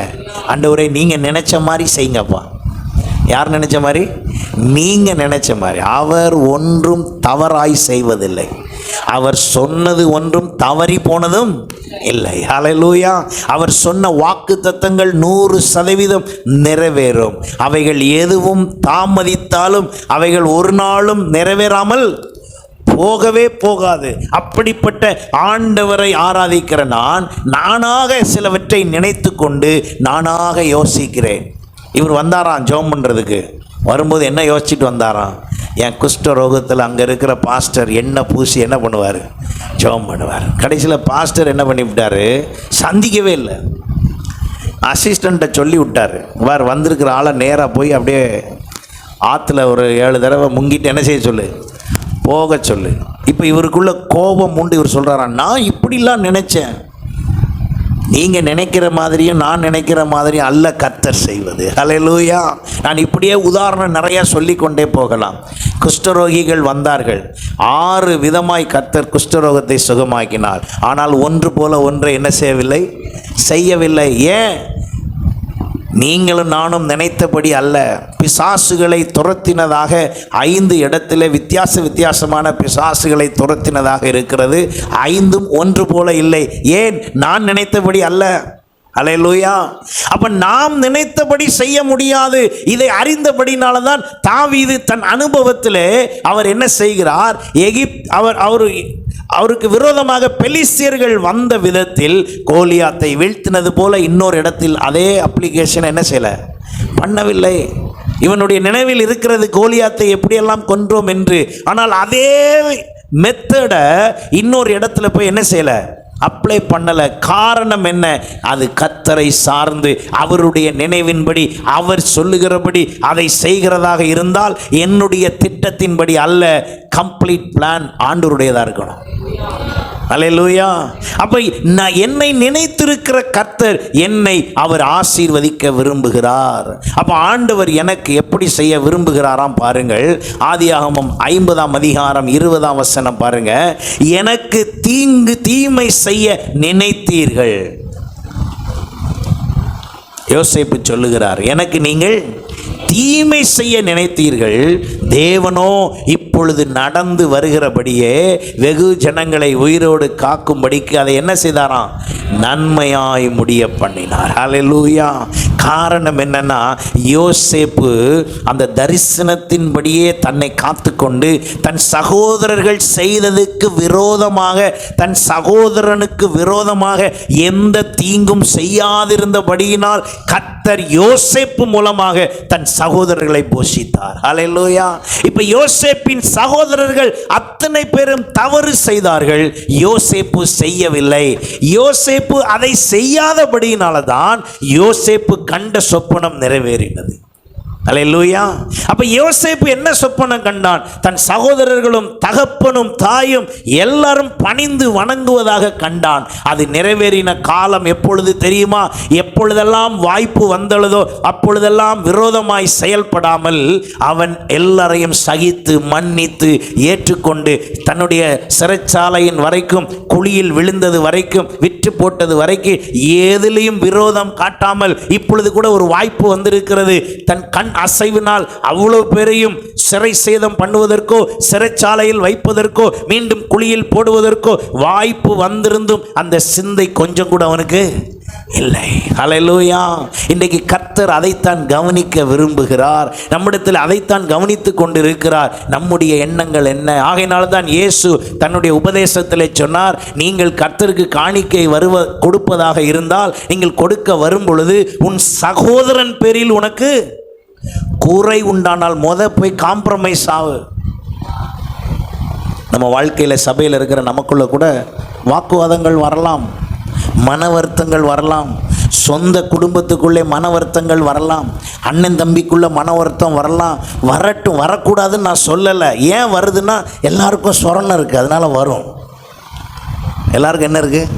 ஆண்டவரே நீங்கள் நினைச்ச மாதிரி செய்யுங்கப்பா. யார் நினைச்ச மாதிரி? நீங்கள் நினைச்ச மாதிரி. அவர் ஒன்றும் தவறாய் செய்வதில்லை, அவர் சொன்னது ஒன்றும் தவறி போனதும் இல்லை. ஹல்லேலூயா. அவர் சொன்ன வாக்கு தத்தங்கள் 100% நிறைவேறும். அவைகள் எதுவும் தாமதித்தாலும் அவைகள் ஒரு நாளும் நிறைவேறாமல் போகவே போகாது. அப்படிப்பட்ட ஆண்டவரை ஆராதிக்கிற நானாக சிலவற்றை நினைத்து கொண்டு நானாக யோசிக்கிறேன். இவர் வந்தாராம் ஜெபம் பண்ணுறதுக்கு, வரும்போது என்ன யோசிச்சுட்டு வந்தாராம், என் குஷ்ட ரோகத்தில் அங்கே இருக்கிற பாஸ்டர் எண்ணெய் பூசி என்ன பண்ணுவார், ஜெபம் பண்ணுவார். கடைசியில் பாஸ்டர் என்ன பண்ணிவிட்டார், சந்திக்கவே இல்லை, அசிஸ்டண்ட்டை சொல்லி விட்டார், வேறு வந்திருக்கிற ஆளை நேராக போய் அப்படியே ஆற்றுல ஒரு 7 தடவை முங்கிட்டு என்ன செய்ய சொல்லு, போக சொல்லு. இப்போ இவருக்குள்ள கோபம் உண்டு. இவர் சொல்கிறாராம், நான் இப்படிலாம் நினச்சேன், நீங்கள் நினைக்கிற மாதிரியும் நான் நினைக்கிற மாதிரியும் அல்ல கர்த்தர் செய்வது. ஹல்லேலூயா. நான் இப்படியே உதாரணம் நிறையா சொல்லிக்கொண்டே போகலாம். குஷ்டரோகிகள் வந்தார்கள், 6 விதமாய் கர்த்தர் குஷ்டரோகத்தை சுகமாக்கினார். ஆனால் ஒன்று போல ஒன்றை என்ன செய்யவில்லை. ஏன்? நீங்களும் நானும் நினைத்தபடி அல்ல. பிசாசுகளை துரத்தினதாக 5 இடத்துல வித்தியாசமான பிசாசுகளை துரத்தினதாக இருக்கிறது. 5ம் ஒன்று போல இல்லை. ஏன்? நான் நினைத்தபடி அல்ல. அல்லேலூயா. அப்ப நாம் நினைத்தபடி செய்ய முடியாது. இதை அறிந்தபடினால தான் தாவீது தன் அனுபவத்திலே அவர் என்ன செய்கிறார், அவருக்கு விரோதமாக பெலிஸ்தியர்கள் வந்த விதத்தில் கோலியாத்தை வீழ்த்தினது போல இன்னொரு இடத்தில் அதே அப்ளிகேஷன் என்ன செய்யல, பண்ணவில்லை. இவனுடைய நினைவில் இருக்கிறது கோலியாத்தை எப்படியெல்லாம் கொன்றோம் என்று. ஆனால் அதே மெத்தடை இன்னொரு இடத்துல போய் என்ன செய்யல, அப்ளை பண்ணல. காரணம் என்ன? அது கர்த்தரை சார்ந்து அவருடைய நினைவின்படி அவர் சொல்லுகிறபடி அதை செய்கிறதாக இருந்தால் என்னுடைய திட்டத்தின்படி அல்ல, கம்ப்ளீட் பிளான் ஆண்டவருடையதாக இருக்கணும். அல்லேலூயா. அப்ப என்னை நினைத்திருக்கிற கர்த்தர் என்னை அவர் ஆசீர்வதிக்க விரும்புகிறார். அப்ப ஆண்டவர் எனக்கு எப்படி செய்ய விரும்புகிறாராம் பாருங்கள். ஆதியாகமம் 50ஆம் அதிகாரம் 20ஆம் வசனம் பாருங்க. எனக்கு தீமை செய்ய நினைத்தீர்கள். யோசேப்பு சொல்லுகிறார், எனக்கு நீங்கள் தீமை செய்ய நினைத்தீர்கள், தேவனோ இப்பொழுது நடந்து வருகிறபடியே வெகு ஜனங்களை உயிரோடு காக்கும்படிக்கு அதை என்ன செய்தாராம், நன்மையாய் முடிய பண்ணினார். அல்லேலூயா. காரணம் என்னன்னா, யோசேப்பு அந்த தரிசனத்தின்படியே தன்னை காத்து கொண்டு தன் சகோதரர்கள் செய்ததுக்கு விரோதமாக, தன் சகோதரனுக்கு விரோதமாக எந்த தீங்கும் செய்யாதிருந்தபடியினால் கர்த்தர் யோசேப்பு மூலமாக தன் சகோதரர்களை போஷித்தார். அல்லேலூயா. இப்ப யோசேப்பின் சகோதரர்கள் அத்தனை பேரும் தவறு செய்தார்கள், யோசேப்பு செய்யவில்லை. யோசேப்பு அதை செய்யாதபடியினால தான் யோசேப்பு கண்ட சொப்பனம் நிறைவேறினது. அல்லேலூயா. அப்ப யோசேப்பு என்ன சொப்பனம் கண்டான்? தன் சகோதரர்களும் தகப்பனும் தாயும் எல்லாரும் பணிந்து வணங்குவதாக கண்டான். அது நிறைவேறின காலம் எப்பொழுது தெரியுமா? எப்பொழுதெல்லாம் வாய்ப்பு வந்ததோ அப்பொழுதெல்லாம் விரோதமாய் செயல்படாமல் அவன் எல்லாரையும் சகித்து மன்னித்து ஏற்றுக்கொண்டு தன்னுடைய சிறைச்சாலையின் வரைக்கும், குழியில் விழுந்தது வரைக்கும், விற்று போட்டது வரைக்கும் ஏதிலையும் விரோதம் காட்டாமல், இப்பொழுது கூட ஒரு வாய்ப்பு வந்திருக்கிறது, தன் கண் அசைவினால் அவ்வளவு பேரையும் சிறை சேதம் பண்ணுவதற்கோ, சிறைச்சாலையில் வைப்பதற்கோ, மீண்டும் குழியில் போடுவதற்கோ வாய்ப்பு வந்திருந்தும் அந்த சிந்தை கொஞ்சம் கூட அவனுக்கு இல்லை. அல்லேலூயா. இன்றைக்கு கர்த்தர் அதைத்தான் கவனிக்க விரும்புகிறார். நம்மிடத்தில் அதைத்தான் கவனித்துக் கொண்டிருக்கிறார். நம்முடைய எண்ணங்கள் என்ன? ஆகையினால தான் இயேசு தன்னுடைய உபதேசத்திலே சொன்னார், நீங்கள் கர்த்தருக்கு காணிக்கை கொடுப்பதாக இருந்தால், நீங்கள் கொடுக்க வரும் பொழுது உன் சகோதரன் பேரில் உனக்கு குறை உண்டானால் போய் காம்ப்ரமைஸ் ஆகு. நம்ம வாழ்க்கையில் சபையில் இருக்கிற நமக்குள்ள கூட வாக்குவாதங்கள் வரலாம், மன வருத்தங்கள் வரலாம், சொந்த குடும்பத்துக்குள்ளே மன வருத்தங்கள் வரலாம், அண்ணன் தம்பிக்குள்ள மன வருத்தம் வரலாம். வரட்டும், வரக்கூடாதுன்னு நான் சொல்லலை. ஏன் வருதுன்னா எல்லாருக்கும் சொரணம் இருக்குது, அதனால வரும். எல்லாருக்கும் என்ன இருக்குது?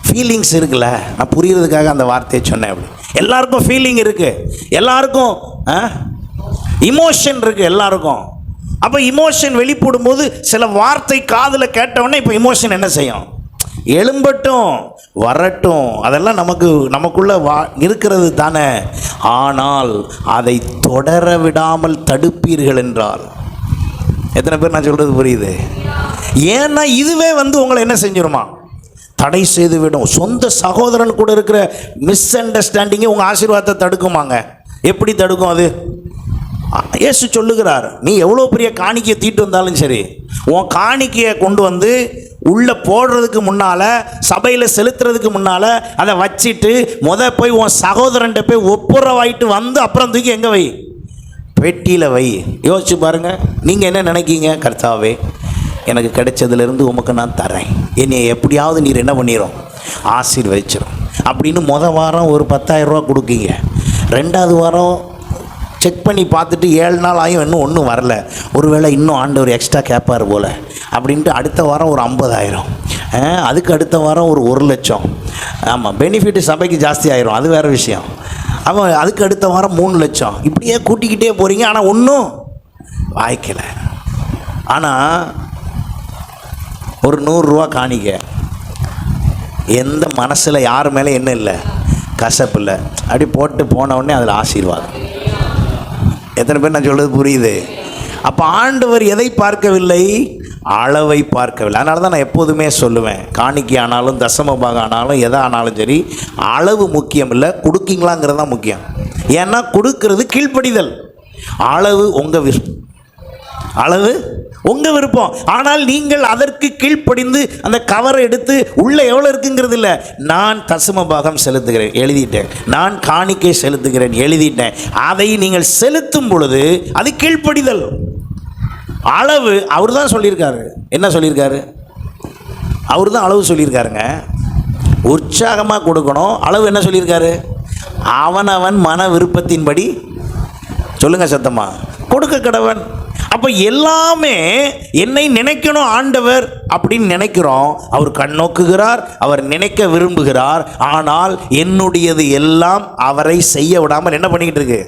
ஃபீலிங்ஸ் இருக்குல்ல. நான் புரிகிறதுக்காக அந்த வார்த்தையை சொன்னேன். அப்படி எல்லாருக்கும் ஃபீலிங் இருக்குது, எல்லாருக்கும் இமோஷன் இருக்குது எல்லாருக்கும். அப்போ இமோஷன் வெளிப்படும் போது சில வார்த்தை காதில் கேட்டவுடனே இப்போ இமோஷன் என்ன செய்யும்? எழும்பட்டும், வரட்டும். அதெல்லாம் நமக்குள்ள இருக்கிறது தானே. ஆனால் அதை தொடர விடாமல் தடுப்பீர்கள் என்றால், எத்தனை பேர் நான் சொல்கிறது புரியுது? ஏன்னா இதுவே உங்களை என்ன செஞ்சிருமா, தடை செய்து விடும். சொந்த சகோதரன் கூட இருக்கிற மிஸ் அண்டர்ஸ்டாண்டிங்கே உங்கள் ஆசீர்வாதத்தை தடுக்குமாங்க. எப்படி தடுக்கும் அது? இயேசு சொல்லுகிறார், நீ எவ்வளோ பெரிய காணிக்கையை தீட்டு வந்தாலும் சரி, உன் காணிக்கையை கொண்டு வந்து உள்ளே போடுறதுக்கு முன்னால், சபையில் செலுத்துறதுக்கு முன்னால் அதை வச்சிட்டு போய் உன் சகோதரன்ட்ட போய் ஒப்புரவாயிட்டு வந்து அப்புறம் தூக்கி எங்கே வை? பெட்டியில் வை. யோசிச்சு பாருங்கள். நீங்கள் என்ன நினைக்கிங்க? கர்த்தாவே, எனக்கு கிடைச்சதுலேருந்து உமக்கு நான் தரேன், என்னை எப்படியாவது நீர் என்ன பண்ணிடும், ஆசீர்வதிச்சிடும் அப்படின்னு வாரம் ஒரு 10,000 ரூபா கொடுக்கீங்க. 2வது வாரம் செக் பண்ணி பார்த்துட்டு 7 நாள் ஆகும், இன்னும் ஒன்றும் வரல, ஒருவேளை இன்னும் ஆண்டவர் எக்ஸ்ட்ரா கேட்பார் போல் அப்படின்ட்டு அடுத்த வாரம் ஒரு 50,000, அதுக்கு அடுத்த வாரம் ஒரு 1,00,000. ஆமாம், பெனிஃபிட்டு சபைக்கு ஜாஸ்தி ஆயிரும், அது வேறு விஷயம். அவன் அதுக்கு அடுத்த வாரம் 3,00,000, இப்படியே கூட்டிக்கிட்டே போகிறீங்க. ஆனால் ஒன்றும் வாய்க்கலை. ஆனால் ஒரு 100 ரூபா காணிக்க, எந்த மனசில் யார் மேலே என்ன இல்லை, கசப்பு இல்லை, அப்படி போட்டு போனவுடனே அதில் ஆசீர்வாதம். எத்தனை பேர் நான் சொல்கிறது புரியுது? அப்போ ஆண்டவர் எதை பார்க்கவில்லை? அளவை பார்க்கவில்லை. அதனால தான் நான் எப்போதுமே சொல்லுவேன், காணிக்கை ஆனாலும் தசம பாகம் ஆனாலும் எதா ஆனாலும் சரி, அளவு முக்கியம் இல்லை, கொடுக்கீங்களாங்கிறது தான் முக்கியம். ஏன்னா கொடுக்கறது கீழ்ப்படிதல். அளவு உங்கள் விருப்பம், அளவு உங்கள் விருப்பம். ஆனால் நீங்கள் அதற்கு கீழ்ப்படிந்து அந்த கவரை எடுத்து உள்ளே எவ்வளோ இருக்குங்கிறது இல்லை. நான் தசம பாகம் செலுத்துகிறேன் எழுதிட்டேன், நான் காணிக்கை செலுத்துகிறேன் எழுதிட்டேன். அதை நீங்கள் செலுத்தும் பொழுது அது கீழ்ப்படிதல். அளவு அவர் தான் சொல்லியிருக்காரு. என்ன சொல்லியிருக்காரு? அவர் தான் அளவு சொல்லியிருக்காருங்க. உற்சாகமாக கொடுக்கணும். அளவு என்ன சொல்லியிருக்காரு? அவனவன் மன விருப்பத்தின்படி, சொல்லுங்க சத்தமா, கொடுக்க கடவன். அப்போ எல்லாமே என்னை நினைக்கணும் ஆண்டவர் அப்படின்னு நினைக்கிறோம். அவர் கண்ணோக்குகிறார், அவர் நினைக்க விரும்புகிறார். ஆனால் என்னுடையது எல்லாம் அவரை செய்ய விடாமல் என்ன பண்ணிக்கிட்டு இருக்கு?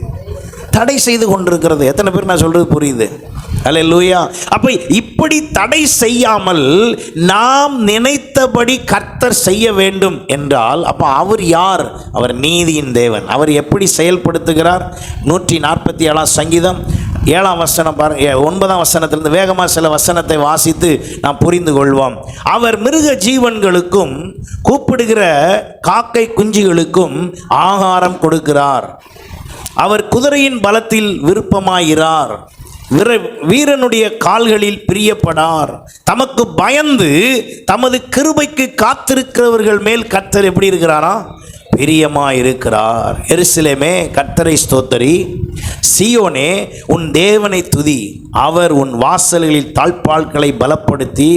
தடை செய்து கொண்டிருக்கிறது. எத்தனை பேர் நான் சொல்றது புரியுது? அல்லேலூயா. அப்ப இப்படி தடை செய்யாமல் நாம் நினைத்தபடி கர்த்தர் செய்ய வேண்டும் என்றால் அப்ப அவர் யார்? அவர் நீதியின் தேவன். அவர் எப்படி செயல்படுத்துகிறார்? 147 சங்கீதம் 7 வசனம் பாருங்க, 9 வசனத்திலிருந்து வேகமாக சில வசனத்தை வாசித்து நாம் புரிந்து கொள்வோம். அவர் மிருக ஜீவன்களுக்கும் கூப்பிடுகிற காக்கை குஞ்சுகளுக்கும் ஆகாரம் கொடுக்கிறார். அவர் குதிரையின் பலத்தில் விருப்பமாயிரார். வீரனுடைய கால்களில் பிரியப்படார். தமக்கு பயந்து தமது கிருபைக்கு காத்திருக்கிறவர்கள் மேல் கர்த்தர் எப்படி இருக்கிறாரா? பிரியமாயிருக்கிறார். எருசலேமே கர்த்தரை ஸ்தோத்தரி, சீயோனே உன் தேவனை துதி. அவர் உன் வாசல்களில் தாழ்பாள்களை பலப்படுத்தி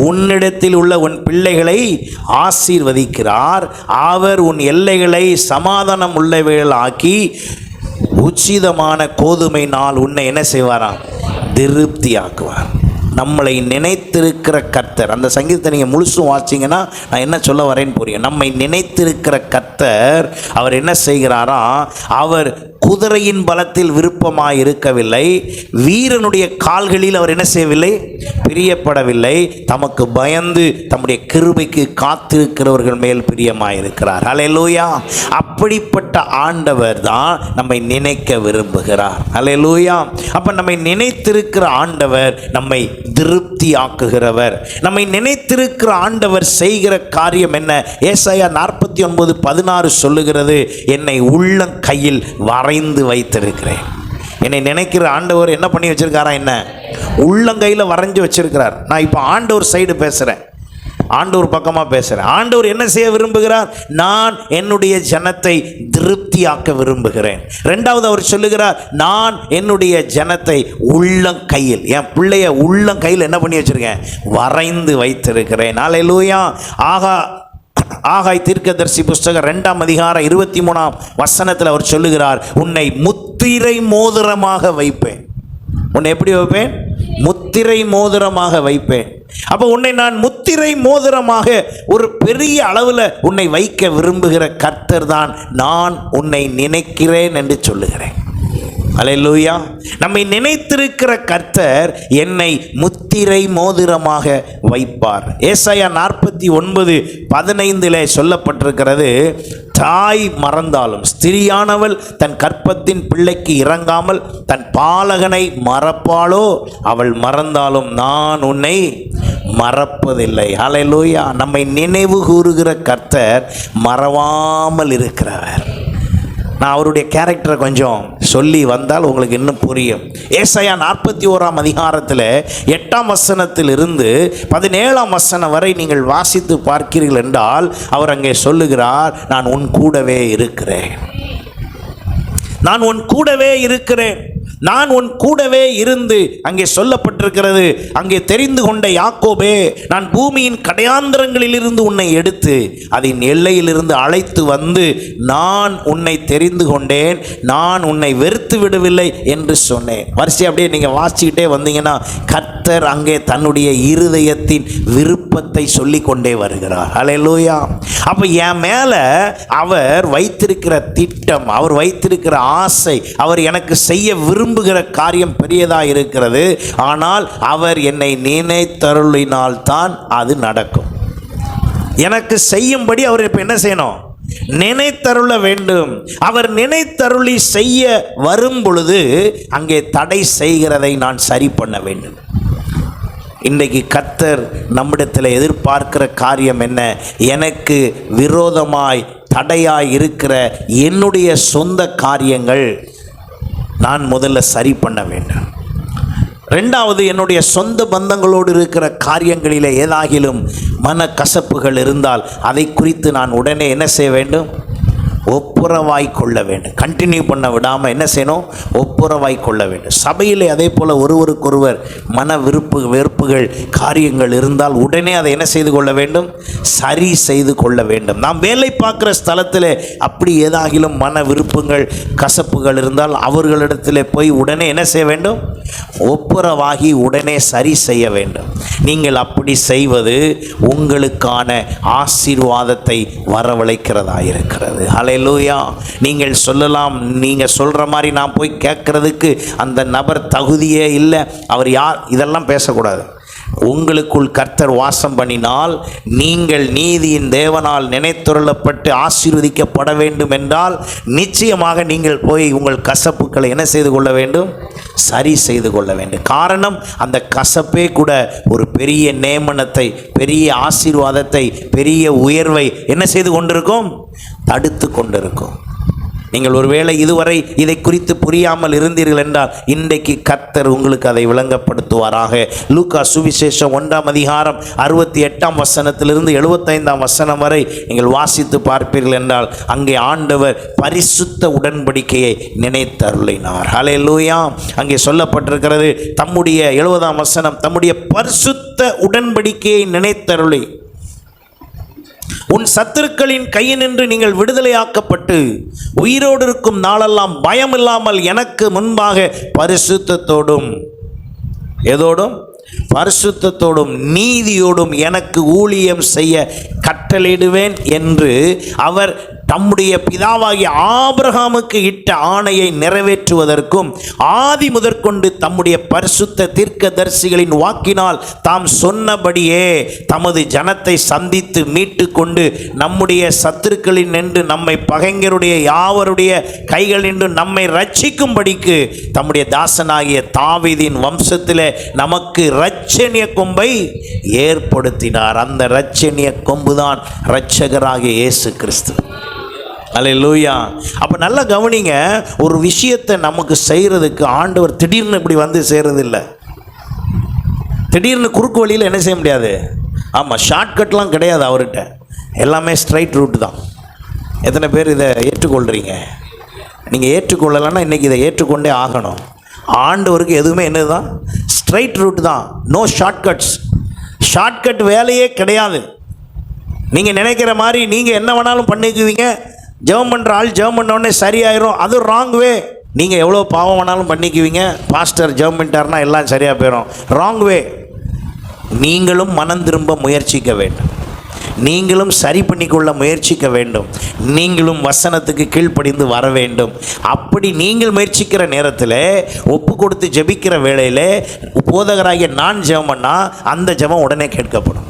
உன்னிடத்தில் உள்ள உன் பிள்ளைகளை ஆசீர்வதிக்கிறார். அவர் உன் எல்லைகளை சமாதானம் உள்ளவைகள் ஆக்கி உச்சிதமான கோதுமை நாள் உன்னை என்ன செய்வாராம்? திருப்தி ஆக்குவார். நம்மளை நினைத்திருக்கிற கர்த்தர், அந்த சங்கீதத்தை நீங்கள் முழுசும் வாசிங்கன்னா நான் என்ன சொல்ல வரேன்னு புரியும். நம்மை நினைத்திருக்கிற கர்த்தர் அவர் என்ன செய்கிறாரா? அவர் குதிரையின் பலத்தில் விருப்பமாய் இருக்கவில்லை, வீரனுடைய கால்களில் அவர் என்ன செய்யவில்லை? பிரியப்படவில்லை. தமக்கு பயந்து தம்முடைய கிருபைக்கு காத்திருக்கிறவர்கள் மேல் பிரியமாயிருக்கிறார். அல்லேலூயா. அப்படிப்பட்ட ஆண்டவர் தான் நம்மை நினைக்க விரும்புகிறார். அல்லேலூயா. அப்ப நம்மை நினைத்திருக்கிற ஆண்டவர் நம்மை திருப்தி ஆக்குகிறவர். நம்மை நினைத்திருக்கிற ஆண்டவர் செய்கிற காரியம் என்ன? ஏசாயா 49:16 சொல்லுகிறது, என்னை உள்ளங்கையில் வரைந்து வைத்திருக்கிறேன். என்னை நினைக்கிற ஆண்டவர் என்ன பண்ணி வச்சிருக்காரா? என்ன உள்ளங்கையில் வரைஞ்சு வச்சிருக்கிறார். நான் இப்போ ஆண்டவர் சைடு பேசுகிறேன், ஆண்டவர் பக்கமாக பேசுகிறேன். ஆண்டவர் என்ன செய்ய விரும்புகிறார்? நான் என்னுடைய ஜனத்தை திருப்தியாக்க விரும்புகிறேன். ரெண்டாவது அவர் சொல்லுகிறார், நான் என்னுடைய ஜனத்தை உள்ளங்கையில், என் பிள்ளைய உள்ளங்கையில் என்ன பண்ணி வச்சிருக்கேன்? வரைந்து வைத்திருக்கிறேன். அல்லேலூயா. ஆகாய் தீர்க்கதரிசி புஸ்தகம் 2 அதிகாரம் 23 வசனத்தில் அவர் சொல்லுகிறார், உன்னை முத்திரை மோதிரமாக வைப்பேன். உன்னை எப்படி வைப்பேன்? முத்திரை மோதிரமாக வைப்பேன். அப்போ உன்னை நான் முத்திரை மோதிரமாக ஒரு பெரிய அளவில் உன்னை வைக்க விரும்புகிற கர்த்தர் தான் நான் உன்னை நினைக்கிறேன் என்று சொல்லுகிறேன். அல்லேலூயா. நம்மை நினைத்திருக்கிற கர்த்தர் என்னை முத்திரை மோதிரமாக வைப்பார். ஏசாயா 49:15 சொல்லப்பட்டிருக்கிறது, தாய் மறந்தாலும் ஸ்திரியானவள் தன் கற்பத்தின் பிள்ளைக்கு இறங்காமல் தன் பாலகனை மறப்பாளோ? அவள் மறந்தாலும் நான் உன்னை மறப்பதில்லை. அல்லேலூயா. நம்மை நினைவு கூறுகிற கர்த்தர் மறவாமல் இருக்கிறவர். நான் அவருடைய கேரக்டரை கொஞ்சம் சொல்லி வந்தால் உங்களுக்கு இன்னும் புரியும். ஏசாயா 41 அதிகாரத்தில் 8 வசனத்திலிருந்து 17 வசனம் வரை நீங்கள் வாசித்து பார்க்கிறீர்கள் என்றால் அவர் அங்கே சொல்லுகிறார், நான் உன் கூடவே இருக்கிறேன், நான் உன் கூடவே இருக்கிறேன். நான் உன் கூடவே இருந்து, அங்கே சொல்லப்பட்டிருக்கிறது, அங்கே தெரிந்து கொண்ட யாக்கோபே, நான் பூமியின் கடையாந்திரங்களிலிருந்து உன்னை எடுத்து அதன் எல்லையிலிருந்து அழைத்து வந்து நான் உன்னை தெரிந்து கொண்டேன், நான் உன்னை வெறுத்து விடவில்லை என்று சொன்னேன். வரிசை அப்படியே நீங்கள் வாசிக்கிட்டே வந்தீங்கன்னா கர்த்தர் அங்கே தன்னுடைய இருதயத்தின் விருப்பத்தை சொல்லி கொண்டே வருகிறார். அல்லேலூயா. அப்போ என் மேலே அவர் வைத்திருக்கிற திட்டம், அவர் வைத்திருக்கிற ஆசை, அவர் எனக்கு செய்ய விரும்புகிற காரியம் பெரியதாக இருக்கிறது. ஆனால் அவர் என்னை நினைத்தருளினால் தான் அது நடக்கும். எனக்கு செய்யும்படி அவர் இப்போ என்ன செய்யணும்? நினைத்தருள வேண்டும். அவர் நினைத்தருளி செய்ய வரும் பொழுது அங்கே தடை செய்கிறதை நான் சரி பண்ண வேண்டும். இன்றைக்கு கர்த்தர் நம்மிடத்தில் எதிர்பார்க்கிற காரியம் என்ன? எனக்கு விரோதமாய் தடையாய் இருக்கிற என்னுடைய சொந்த காரியங்கள் நான் முதல்ல சரி பண்ண வேண்டும். ரெண்டாவது, என்னுடைய சொந்த பந்தங்களோடு இருக்கிற காரியங்களில் ஏதாகிலும் மனக்கசப்புகள் இருந்தால் அதை குறித்து நான் உடனே என்ன செய்ய வேண்டும்? ஒப்புரவாய் கொள்ள வேண்டும். கண்டினியூ பண்ண விடாமல் என்ன செய்யணும்? ஒப்புரவாய் கொள்ள வேண்டும். சபையிலே அதே போல் ஒருவருக்கொருவர் மன வெறுப்புகள் காரியங்கள் இருந்தால் உடனே அதை என்ன செய்து கொள்ள வேண்டும்? சரி செய்து கொள்ள வேண்டும். நாம் வேலை பார்க்குற ஸ்தலத்தில் அப்படி ஏதாகிலும் மன விருப்பங்கள் கசப்புகள் இருந்தால் அவர்களிடத்தில் போய் உடனே என்ன செய்ய வேண்டும்? ஒப்புரவாகி உடனே சரி செய்ய வேண்டும். நீங்கள் அப்படி செய்வது உங்களுக்கான ஆசீர்வாதத்தை வரவழைக்கிறதா இருக்கிறது. ஹல்லேலூயா. நீங்கள் சொல்லலாம், நீங்கள் சொல்கிற மாதிரி நான் போய் கேட்கறதுக்கு அந்த நபர் தகுதியே இல்லை, அவர் யார், இதெல்லாம் பேசக்கூடாது. உங்களுக்குள் கர்த்தர் வாசம் பண்ணினால் நீங்கள் நீதியின் தேவனால் நினைத்துள்ளப்பட்டு ஆசீர்வதிக்கப்பட வேண்டும் என்றால் நிச்சயமாக நீங்கள் போய் உங்கள் கசப்புக்களை என்ன செய்து கொள்ள வேண்டும்? சரி செய்து கொள்ள வேண்டும். காரணம், அந்த கசப்பே கூட ஒரு பெரிய நேமனத்தை, பெரிய ஆசீர்வாதத்தை, பெரிய உயர்வை என்ன செய்து கொண்டிருக்கும்? தடுத்து கொண்டிருக்கும். நீங்கள் ஒருவேளை இதுவரை இதை குறித்து புரியாமல் இருந்தீர்கள் என்றால் இன்றைக்கு கர்த்தர் உங்களுக்கு அதை விளங்கப்படுத்துவாராக. லூக்கா சுவிசேஷம் 1ஆம் அதிகாரம் 68ஆம் வசனத்திலிருந்து 75ஆம் வசனம் வரை நீங்கள் வாசித்து பார்ப்பீர்கள் என்றால் அங்கே ஆண்டவர் பரிசுத்த உடன்படிக்கையை நினைத்தருளினார். ஹல்லேலூயா. அங்கே சொல்லப்பட்டிருக்கிறது, தம்முடைய 70ஆம் வசனம், தம்முடைய பரிசுத்த உடன்படிக்கையை நினைத்தருளி உன் சத்துருக்களின் கையினின்று நீங்கள் விடுதலையாக்கப்பட்டு உயிரோடு இருக்கும் நாளெல்லாம் பயமில்லாமல் எனக்கு முன்பாக பரிசுத்தத்தோடும், ஏதோடும், பரிசுத்தத்தோடும் நீதியோடும் எனக்கு ஊழியம் செய்ய கட்டளையிடுவேன் என்று அவர் தம்முடைய பிதாவாகிய ஆபிரகாமுக்கு இட்ட ஆணையை நிறைவேற்றுவதற்கும் ஆதி முதற்கொண்டு தம்முடைய பரிசுத்த தீர்க்கதரிசிகளின் வாக்கினால் தாம் சொன்னபடியே தமது ஜனத்தை சந்தித்து மீட்டு கொண்டு நம்முடைய சத்துருக்களின் நின்று நம்மை பகைஞருடைய யாவருடைய கைகள் நின்று நம்மை ரட்சிக்கும்படிக்கு தம்முடைய தாசனாகிய தாவீதின் வம்சத்திலே நமக்கு இரட்சணிய கொம்பை ஏற்படுத்தினார். அந்த இரட்சணிய கொம்புதான் இரட்சகராகிய இயேசு கிறிஸ்து. அல்லேலூயா. அப்போ நல்லா கவனிங்க, ஒரு விஷயத்தை நமக்கு செய்கிறதுக்கு ஆண்டவர் திடீர்னு இப்படி வந்து செய்கிறதில்லை. திடீர்னு குறுக்கு வழியில் என்ன செய்ய முடியாது. ஆமாம், ஷார்ட்கட்லாம் கிடையாது அவர்கிட்ட, எல்லாமே ஸ்ட்ரைட் ரூட் தான். எத்தனை பேர் இதை ஏற்றுக்கொள்கிறீங்க? நீங்கள் ஏற்றுக்கொள்ளலைன்னா இன்றைக்கி இதை ஏற்றுக்கொண்டே ஆகணும். ஆண்டவருக்கு எதுவுமே என்னது தான்? ஸ்ட்ரைட் ரூட் தான். No shortcuts. ஷார்ட்கட் வேலையே கிடையாது. நீங்கள் நினைக்கிற மாதிரி நீங்கள் என்ன வேணாலும் பண்ணிக்குவீங்க. ஜெபம் பண்ணுற ஆள் ஜெபம் பண்ண உடனே சரியாயிரும், அது ராங் வே. நீங்கள் எவ்வளோ பாவம் வேணாலும் பண்ணிக்குவீங்க, பாஸ்டர் ஜெபம் பண்ணிட்டாருன்னா எல்லாம் சரியாக போயிடும், ராங் வே. நீங்களும் மனம் திரும்ப முயற்சிக்க வேண்டும். நீங்களும் சரி பண்ணிக்கொள்ள முயற்சிக்க வேண்டும். நீங்களும் வசனத்துக்கு கீழ்ப்படிந்து வர வேண்டும். அப்படி நீங்கள் முயற்சிக்கிற நேரத்தில், ஒப்பு கொடுத்து ஜெபிக்கிற வேளையில் போதகராகிய நான் ஜெபம் பண்ணால் அந்த ஜெபம் உடனே கேட்கப்படும்.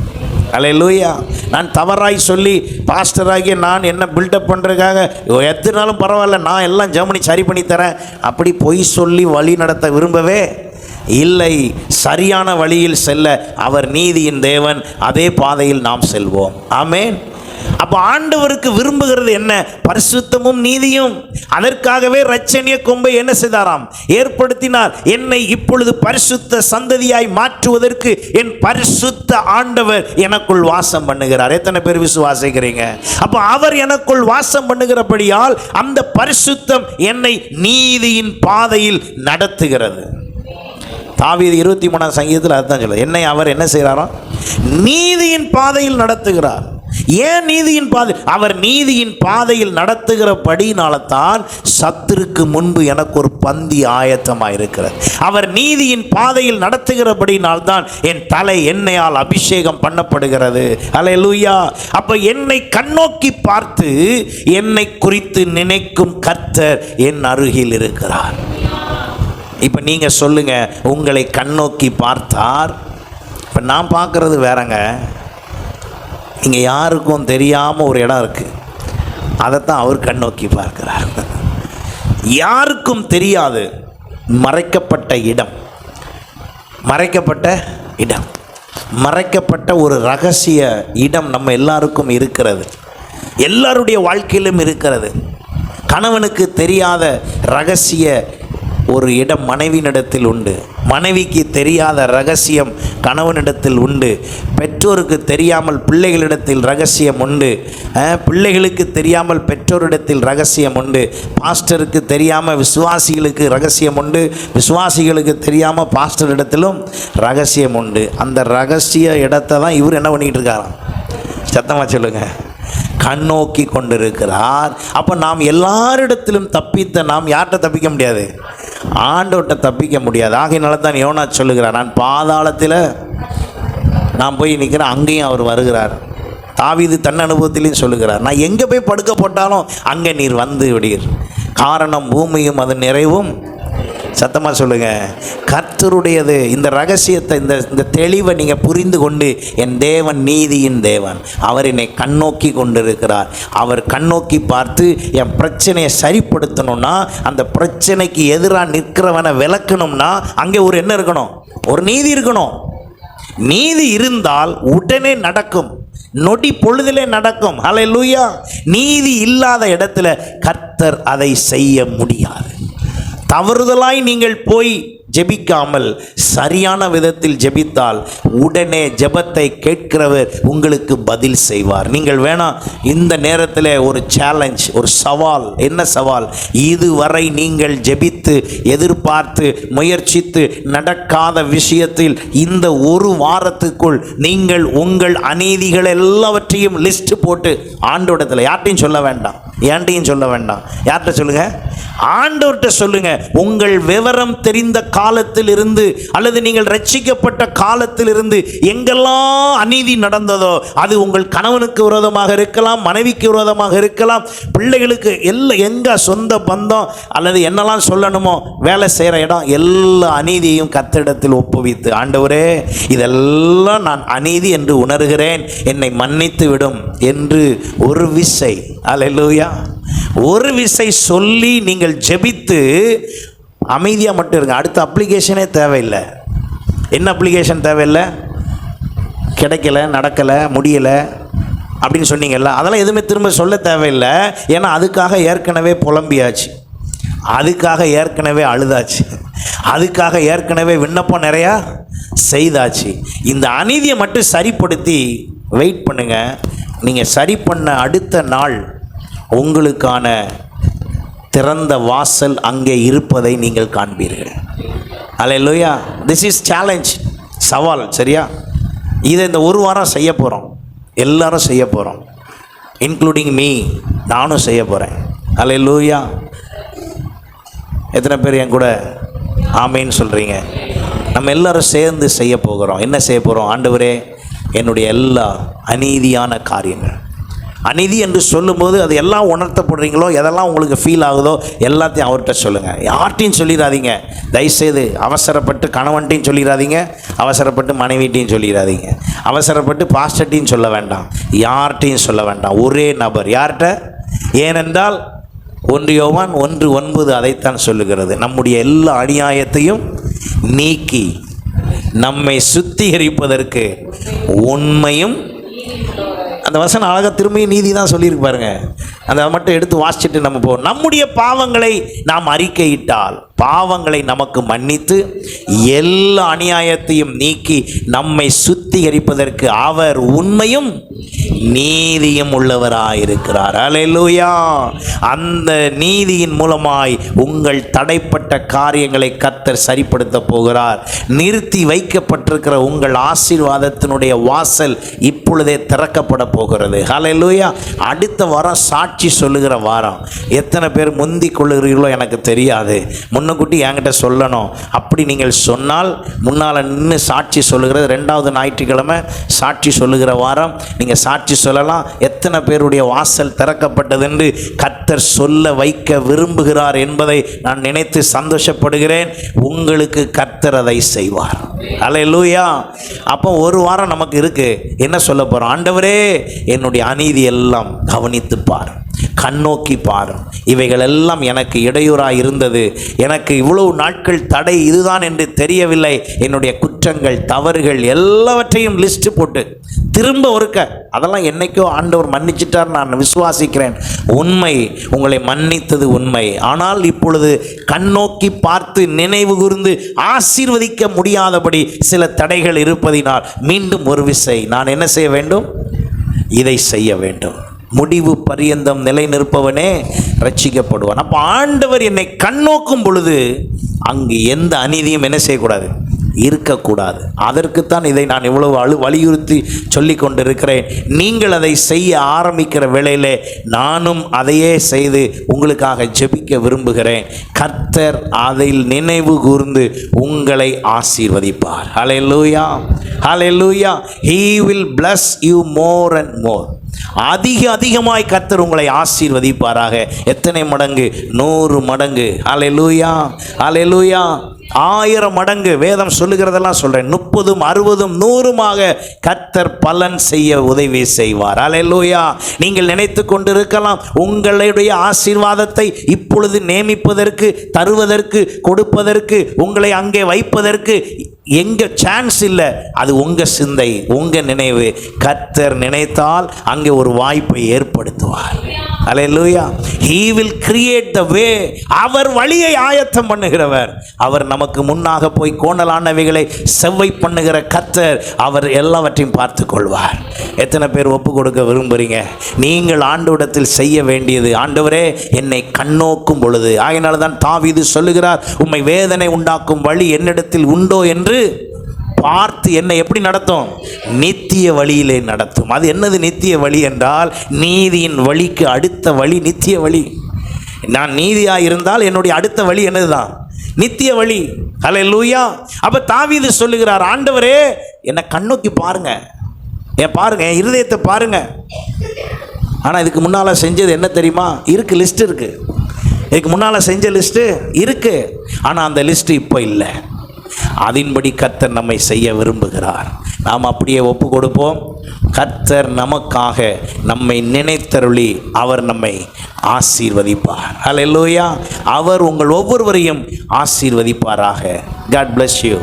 அல்லேலூயா. நான் தவறாய் சொல்லி பாஸ்டராகிய நான் என்ன பில்டப் பண்ணுறதுக்காக எத்தனாலும் பரவாயில்ல, நான் எல்லாம் ஜெபம் பண்ணி சரி பண்ணி தரேன், அப்படி பொய் சொல்லி வழி நடத்த விரும்பவே இல்லை. சரியான வழியில் செல்ல அவர் நீதியின் தேவன், அதே பாதையில் நாம் செல்வோம். ஆமென். அப்போ ஆண்டவருக்கு விரும்புகிறது என்ன? பரிசுத்தமும் நீதியும். அதற்காகவே இரட்சணிய கொம்பை என்ன செய்தாராம்? ஏற்படுத்தினார். என்னை இப்பொழுது பரிசுத்த சந்ததியாய் மாற்றுவதற்கு என் பரிசுத்த ஆண்டவர் எனக்குள் வாசம் பண்ணுகிறார். எத்தனை பேர் விசுவாசிக்கிறீங்க? அப்போ அவர் எனக்குள் வாசம் பண்ணுகிறபடியால் அந்த பரிசுத்தம் என்னை நீதியின் பாதையில் நடத்துகிறது. தாவீது 23ஆம் சங்கீதத்தில் அதுதான் சொல்லுது, என்னை அவர் என்ன செய்கிறாராம்? நீதியின் பாதையில் நடத்துகிறார். ஏன் நீதியின் பாதை? அவர் நீதியின் பாதையில் நடத்துகிறபடினால தான் சத்துருக்கு முன்பு எனக்கு ஒரு பந்தி ஆயத்தமாக இருக்கிறது. அவர் நீதியின் பாதையில் நடத்துகிறபடினால் தான் என் தலை எண்ணெயால் அபிஷேகம் பண்ணப்படுகிறது. அல்லேலூயா. அப்ப என்னை கண்ணோக்கி பார்த்து என்னை குறித்து நினைக்கும் கர்த்தர் என் அருகில் இருக்கிறார். இப்போ நீங்கள் சொல்லுங்கள், உங்களை கண்ணோக்கி பார்த்தார். இப்போ நான் பார்க்குறது வேறங்க. இங்கே யாருக்கும் தெரியாமல் ஒரு இடம் இருக்குது, அதைத்தான் அவர் கண்ணோக்கி பார்க்கிறார். யாருக்கும் தெரியாது, மறைக்கப்பட்ட இடம், மறைக்கப்பட்ட இடம். மறைக்கப்பட்ட ஒரு ரகசிய இடம் நம்ம எல்லாருக்கும் இருக்கிறது, எல்லாருடைய வாழ்க்கையிலும் இருக்கிறது. கணவனுக்கு தெரியாத ரகசிய ஒரு இடம் மனைவியினிடத்தில் உண்டு, மனைவிக்கு தெரியாத ரகசியம் கணவனிடத்தில் உண்டு, பெற்றோருக்கு தெரியாமல் பிள்ளைகளிடத்தில் ரகசியம் உண்டு, பிள்ளைகளுக்கு தெரியாமல் பெற்றோரிடத்தில் ரகசியம் உண்டு, பாஸ்டருக்கு தெரியாமல் விசுவாசிகளுக்கு ரகசியம் உண்டு, விசுவாசிகளுக்கு தெரியாமல் பாஸ்டரிடத்திலும் ரகசியம் உண்டு. அந்த ரகசிய இடத்தை தான் இவர் என்ன பண்ணிக்கிட்டு இருக்காராம்? சத்தமாக சொல்லுங்க, கண்ணோக்கி கொண்டிருக்கிறார். அப்போ நாம் எல்லாரிடத்திலும் தப்பித்த நாம் யார்கிட்ட தப்பிக்க முடியாது? ஆண்டவர்கிட்ட தப்பிக்க முடியாது. ஆகையினால தான் யோனா சொல்லுகிறார், நான் பாதாளத்தில் நான் போய் நிற்கிறேன், அங்கேயும் அவர் வருகிறார். தாவீது தன் அனுபவத்திலையும் சொல்லுகிறார், நான் எங்கே போய் படுக்க போட்டாலும் அங்கே நீர் வந்து விடுவீர். காரணம் பூமியும் அது நிறைவும். சத்தமாக சொல்லுங்கள், கர்த்தருடையது. இந்த ரகசியத்தை, இந்த தெளிவை நீங்கள் புரிந்து கொண்டு, என் தேவன் நீதியின் தேவன், அவர் என்னை கண்ணோக்கி கொண்டிருக்கிறார். அவர் கண்ணோக்கி பார்த்து என் பிரச்சனையை சரிப்படுத்தணும்னா, அந்த பிரச்சனைக்கு எதிராக நிற்கிறவனை விளக்கணும்னா அங்கே ஒரு என்ன இருக்கணும்? ஒரு நீதி இருக்கணும். நீதி இருந்தால் உடனே நடக்கும், நொடி பொழுதிலே நடக்கும். ஹல்லேலூயா. நீதி இல்லாத இடத்துல கர்த்தர் அதை செய்ய முடியாது. தவறுதலாய் நீங்கள் போய் ஜெபிக்காமல் சரியான விதத்தில் ஜெபித்தால் உடனே ஜெபத்தை கேட்கிறவர் உங்களுக்கு பதில் செய்வார். நீங்கள் வேணா இந்த நேரத்தில் ஒரு சேலஞ்ச், ஒரு சவால். என்ன சவால்? இதுவரை நீங்கள் ஜெபித்து எதிர்பார்த்து முயற்சித்து நடக்காத விஷயத்தில் இந்த ஒரு வாரத்துக்குள் நீங்கள் உங்கள் அநீதிகள் எல்லாவற்றையும் லிஸ்ட் போட்டு ஆண்டவரிடத்தில், யார்ட்டையும் சொல்ல வேண்டாம், ஏன்ட்டையும் சொல்ல வேண்டாம், யார்கிட்ட சொல்லுங்க? ஆண்டவர்கிட்ட சொல்லுங்க. உங்கள் விவரம் தெரிந்த காலத்தில் இருந்து அல்லது நீங்கள் ரட்சிக்கப்பட்ட காலத்தில் இருந்து எங்கெல்லாம் அநீதி நடந்ததோ, அது உங்கள் கணவனுக்கு விரோதமாக இருக்கலாம், மனைவிக்கு விரோதமாக இருக்கலாம், பிள்ளைகளுக்கு எங்க சொந்த பந்தம் அல்லது என்னெல்லாம் சொல்லணுமோ வேலை செய்கிற இடம், எல்லா அநீதியையும் கர்த்தரிடத்தில் ஒப்புவித்து, ஆண்டவரே இதெல்லாம் நான் அநீதி என்று உணர்கிறேன், என்னை மன்னித்து விடும் என்று ஒரு விசை, அல்லேலூயா, ஒரு விசை சொல்லி நீங்கள் ஜெபித்து அமைதியாக மட்டும் இருங்க. அடுத்த அப்ளிகேஷனே தேவையில்லை. என்ன அப்ளிகேஷன் தேவையில்லை? கிடைக்கல, நடக்கலை, முடியலை அப்படின்னு சொன்னீங்கல்ல, அதெல்லாம் எதுவுமே திரும்ப சொல்ல தேவையில்லை. ஏன்னா அதுக்காக ஏற்கனவே புலம்பியாச்சு, அதுக்காக ஏற்கனவே அழுதாச்சு, அதுக்காக ஏற்கனவே விண்ணப்பம் நிறையா செய்தாச்சு. இந்த அநீதியை மட்டும் சரிப்படுத்தி வெயிட் பண்ணுங்க. நீங்கள் சரி பண்ண அடுத்த நாள் உங்களுக்கான திறந்த வாசல் அங்கே இருப்பதை நீங்கள் காண்பீர்கள். அல்லேலூயா. திஸ் இஸ் சேலஞ்ச், சவால். சரியா? இதை இந்த ஒரு வாரம் செய்ய போகிறோம், எல்லாரும் செய்ய போகிறோம், இன்க்ளூடிங் மீ, நானும் செய்ய போகிறேன். அல்லேலூயா. எத்தனை பேர் என் கூட ஆமேன்னு சொல்கிறீங்க? நம்ம எல்லாரும் சேர்ந்து செய்ய போகிறோம். என்ன செய்ய போகிறோம்? ஆண்டவரே, என்னுடைய எல்லா அநீதியான காரியங்கள், அநீதி என்று சொல்லும்போது அது எல்லாம் உணர்த்தப்படுறீங்களோ, எதெல்லாம் உங்களுக்கு ஃபீல் ஆகுதோ எல்லாத்தையும் அவர்கிட்ட சொல்லுங்கள். யார்ட்டையும் சொல்லிடாதீங்க தயவுசெய்து. அவசரப்பட்டு கணவன்ட்டையும் சொல்லிடாதீங்க, அவசரப்பட்டு மனைவிட்டையும் சொல்லிடாதீங்க, அவசரப்பட்டு பாஸ்டர்ட்டையும் சொல்ல வேண்டாம், யார்ட்டையும் சொல்ல வேண்டாம். ஒரே நபர். யார்கிட்ட? ஏனென்றால் 1 யோவான் 1:9 அதைத்தான் சொல்லுகிறது, நம்முடைய எல்லா அநியாயத்தையும் நீக்கி நம்மை சுத்திகரிப்பதற்கு உண்மையும். அந்த வசனம் அழகாக திரும்பி நீதி தான் சொல்லியிருக்கு பாருங்க. அதை மட்டும் எடுத்து வாசிச்சுட்டு நம்ம போவோம். நம்முடைய பாவங்களை நாம் அறிக்கையிட்டால் பாவங்களை நமக்கு மன்னித்து எல்லா அநியாயத்தையும் நீக்கி நம்மை சுத்திகரிப்பதற்கு அவர் உண்மையும் நீதியும் உள்ளவராயிருக்கிறார். அல்லேலூயா. அந்த நீதியின் மூலமாய் உங்கள் தடைப்பட்ட காரியங்களை கர்த்தர் சரிப்படுத்த போகிறார். நிறுத்தி வைக்கப்பட்டிருக்கிற உங்கள் ஆசீர்வாதத்தினுடைய வாசல் இப்பொழுதே திறக்கப்பட போகிறது. அல்லேலூயா. அடுத்த வாரம் சாட்சி சொல்லுகிற வாரம். எத்தனை பேர் முந்தி கொள்ளுகிறீர்களோ எனக்கு தெரியாது, முன்னக்கூட்டி என்கிட்ட சொல்லணும். அப்படி நீங்கள் சொன்னால் முன்னால் நின்று சாட்சி சொல்லுகிறது 2வது ஞாயிற்றுக்கிழமை சாட்சி சொல்லுகிற வாரம் நீங்கள் சாட்சி சொல்லலாம். எத்தனை பேருடைய வாசல் திறக்கப்பட்டது என்று கர்த்தர் சொல்ல வைக்க விரும்புகிறார் என்பதை நான் நினைத்து சந்தோஷப்படுகிறேன். உங்களுக்கு கர்த்தர் அதை செய்வார். அல்லேலூயா. அப்போ ஒரு வாரம் நமக்கு இருக்கு. என்ன சொல்ல போகிறோம்? ஆண்டவரே, என்னுடைய அநீதி எல்லாம் கவனித்து பார், கண்ணோக்கி பார். இவைகள் எல்லாம் எனக்கு இடையூறாக இருந்தது, எனக்கு இவ்வளவு நாட்கள் தடை இதுதான் என்று தெரியவில்லை. என்னுடைய குற்றங்கள் தவறுகள் எல்லாவற்றையும் லிஸ்ட் போட்டு திரும்ப ஒருக்க, அதெல்லாம் என்னைக்கோ ஆண்டவர் மன்னிச்சிட்டார், நான் விசுவாசிக்கிறேன். உண்மை, உங்களை மன்னித்தது உண்மை. ஆனால் இப்பொழுது கண்ணோக்கி பார்த்து நினைவு கூர்ந்து ஆசீர்வதிக்க முடியாதபடி சில தடைகள் இருப்பதினால் மீண்டும் ஒரு விசை நான் என்ன செய்ய வேண்டும்? இதை செய்ய வேண்டும். முடிவு பரியந்தம் நிலை நிற்பவனே ரட்சிக்கப்படுவான். அப்போ ஆண்டவர் என்னை கண்ணோக்கும் பொழுது அங்கு எந்த அநீதியும் என்ன செய்யக்கூடாது? இருக்கக்கூடாது. அதற்குத்தான் இதை நான் இவ்வளவு வலியுறுத்தி சொல்லி கொண்டிருக்கிறேன். நீங்கள் அதை செய்ய ஆரம்பிக்கிற வேளையிலே நானும் அதையே செய்து உங்களுக்காக ஜெபிக்க விரும்புகிறேன். கர்த்தர் அதில் நினைவு கூர்ந்து உங்களை ஆசீர்வதிப்பார். ஹல்லேலூயா, ஹல்லேலூயா. He will bless you more and more. அதிகமாய் கர்த்தர் உங்களை ஆசீர்வதிப்பாராக. எத்தனை மடங்கு? 100 மடங்கு. ஹல்லேலூயா, ஹல்லேலூயா. 1000 மடங்கு. வேதம் சொல்லுகிறதெல்லாம் சொல்றேன். 30, 60, 100 கர்த்தர் பலன் செய்ய உதவி செய்வார். ஹல்லேலூயா. நீங்கள் நினைத்து கொண்டிருக்கலாம், உங்களுடைய ஆசீர்வாதத்தை இப்பொழுது நேமிப்பதற்கு, தருவதற்கு, கொடுப்பதற்கு, உங்களை அங்கே வைப்பதற்கு எங்க சான்ஸ் இல்லை. அது உங்க சிந்தை, உங்க நினைவு. கர்த்தர் நினைத்தால் அங்கே ஒரு வாய்ப்பை ஏற்படுத்துவார். ஹல்லேலூயா. He will create the way. அவர் வழியை ஆயத்தம் பண்ணுகிறவர். அவர் நமக்கு முன்னாக போய் கோணலானவைகளை செவ்வை பண்ணுகிற கர்த்தர். அவர் எல்லாவற்றையும் பார்த்து கொள்வார். எத்தனை பேர் ஒப்பு கொடுக்க விரும்புறீங்க? நீங்கள் ஆண்டவரிடத்தில் செய்ய வேண்டியது, ஆண்டவரே என்னை கண்ணோக்கும் பொழுது. ஆகையினால தான் தாவீது சொல்லுகிறார், உம்மை வேதனை உண்டாக்கும் வழி என்னிடத்தில் உண்டோ என்று பார்த்து என்னை எப்படி நடத்தும்? நித்திய வழியிலே நடத்தும். அது என்னது நித்திய வழி என்றால், நீதியின் வழிக்கு அடுத்த வழி நித்திய வழி. நான் நீதியாக இருந்தால் என்னுடைய அடுத்த வழி என்னதுதான்? நித்திய வழி. ஹல்லேலூயா. அப்ப தாவீது சொல்லுகிறார், ஆண்டவரே என்னை கண்ணோக்கி பாருங்க, பாருங்க, என் இருதயத்தை பாருங்க. ஆனால் இதுக்கு முன்னால் செஞ்சது என்ன தெரியுமா? இருக்கு, லிஸ்ட் இருக்கு. இதுக்கு முன்னால் செஞ்ச லிஸ்ட்டு இருக்கு. ஆனால் அந்த லிஸ்ட்டு இப்போ இல்லை. அதன்படி கர்த்தர் நம்மை செய்ய விரும்புகிறார். நாம் அப்படியே ஒப்பு கொடுப்போம். கர்த்தர் நமக்காக நம்மை நினைத்தருளி அவர் நம்மை ஆசீர்வதிப்பார். ஹல்லேலூயா. அவர் உங்கள் ஒவ்வொருவரையும் ஆசீர்வதிப்பாராக. God bless you.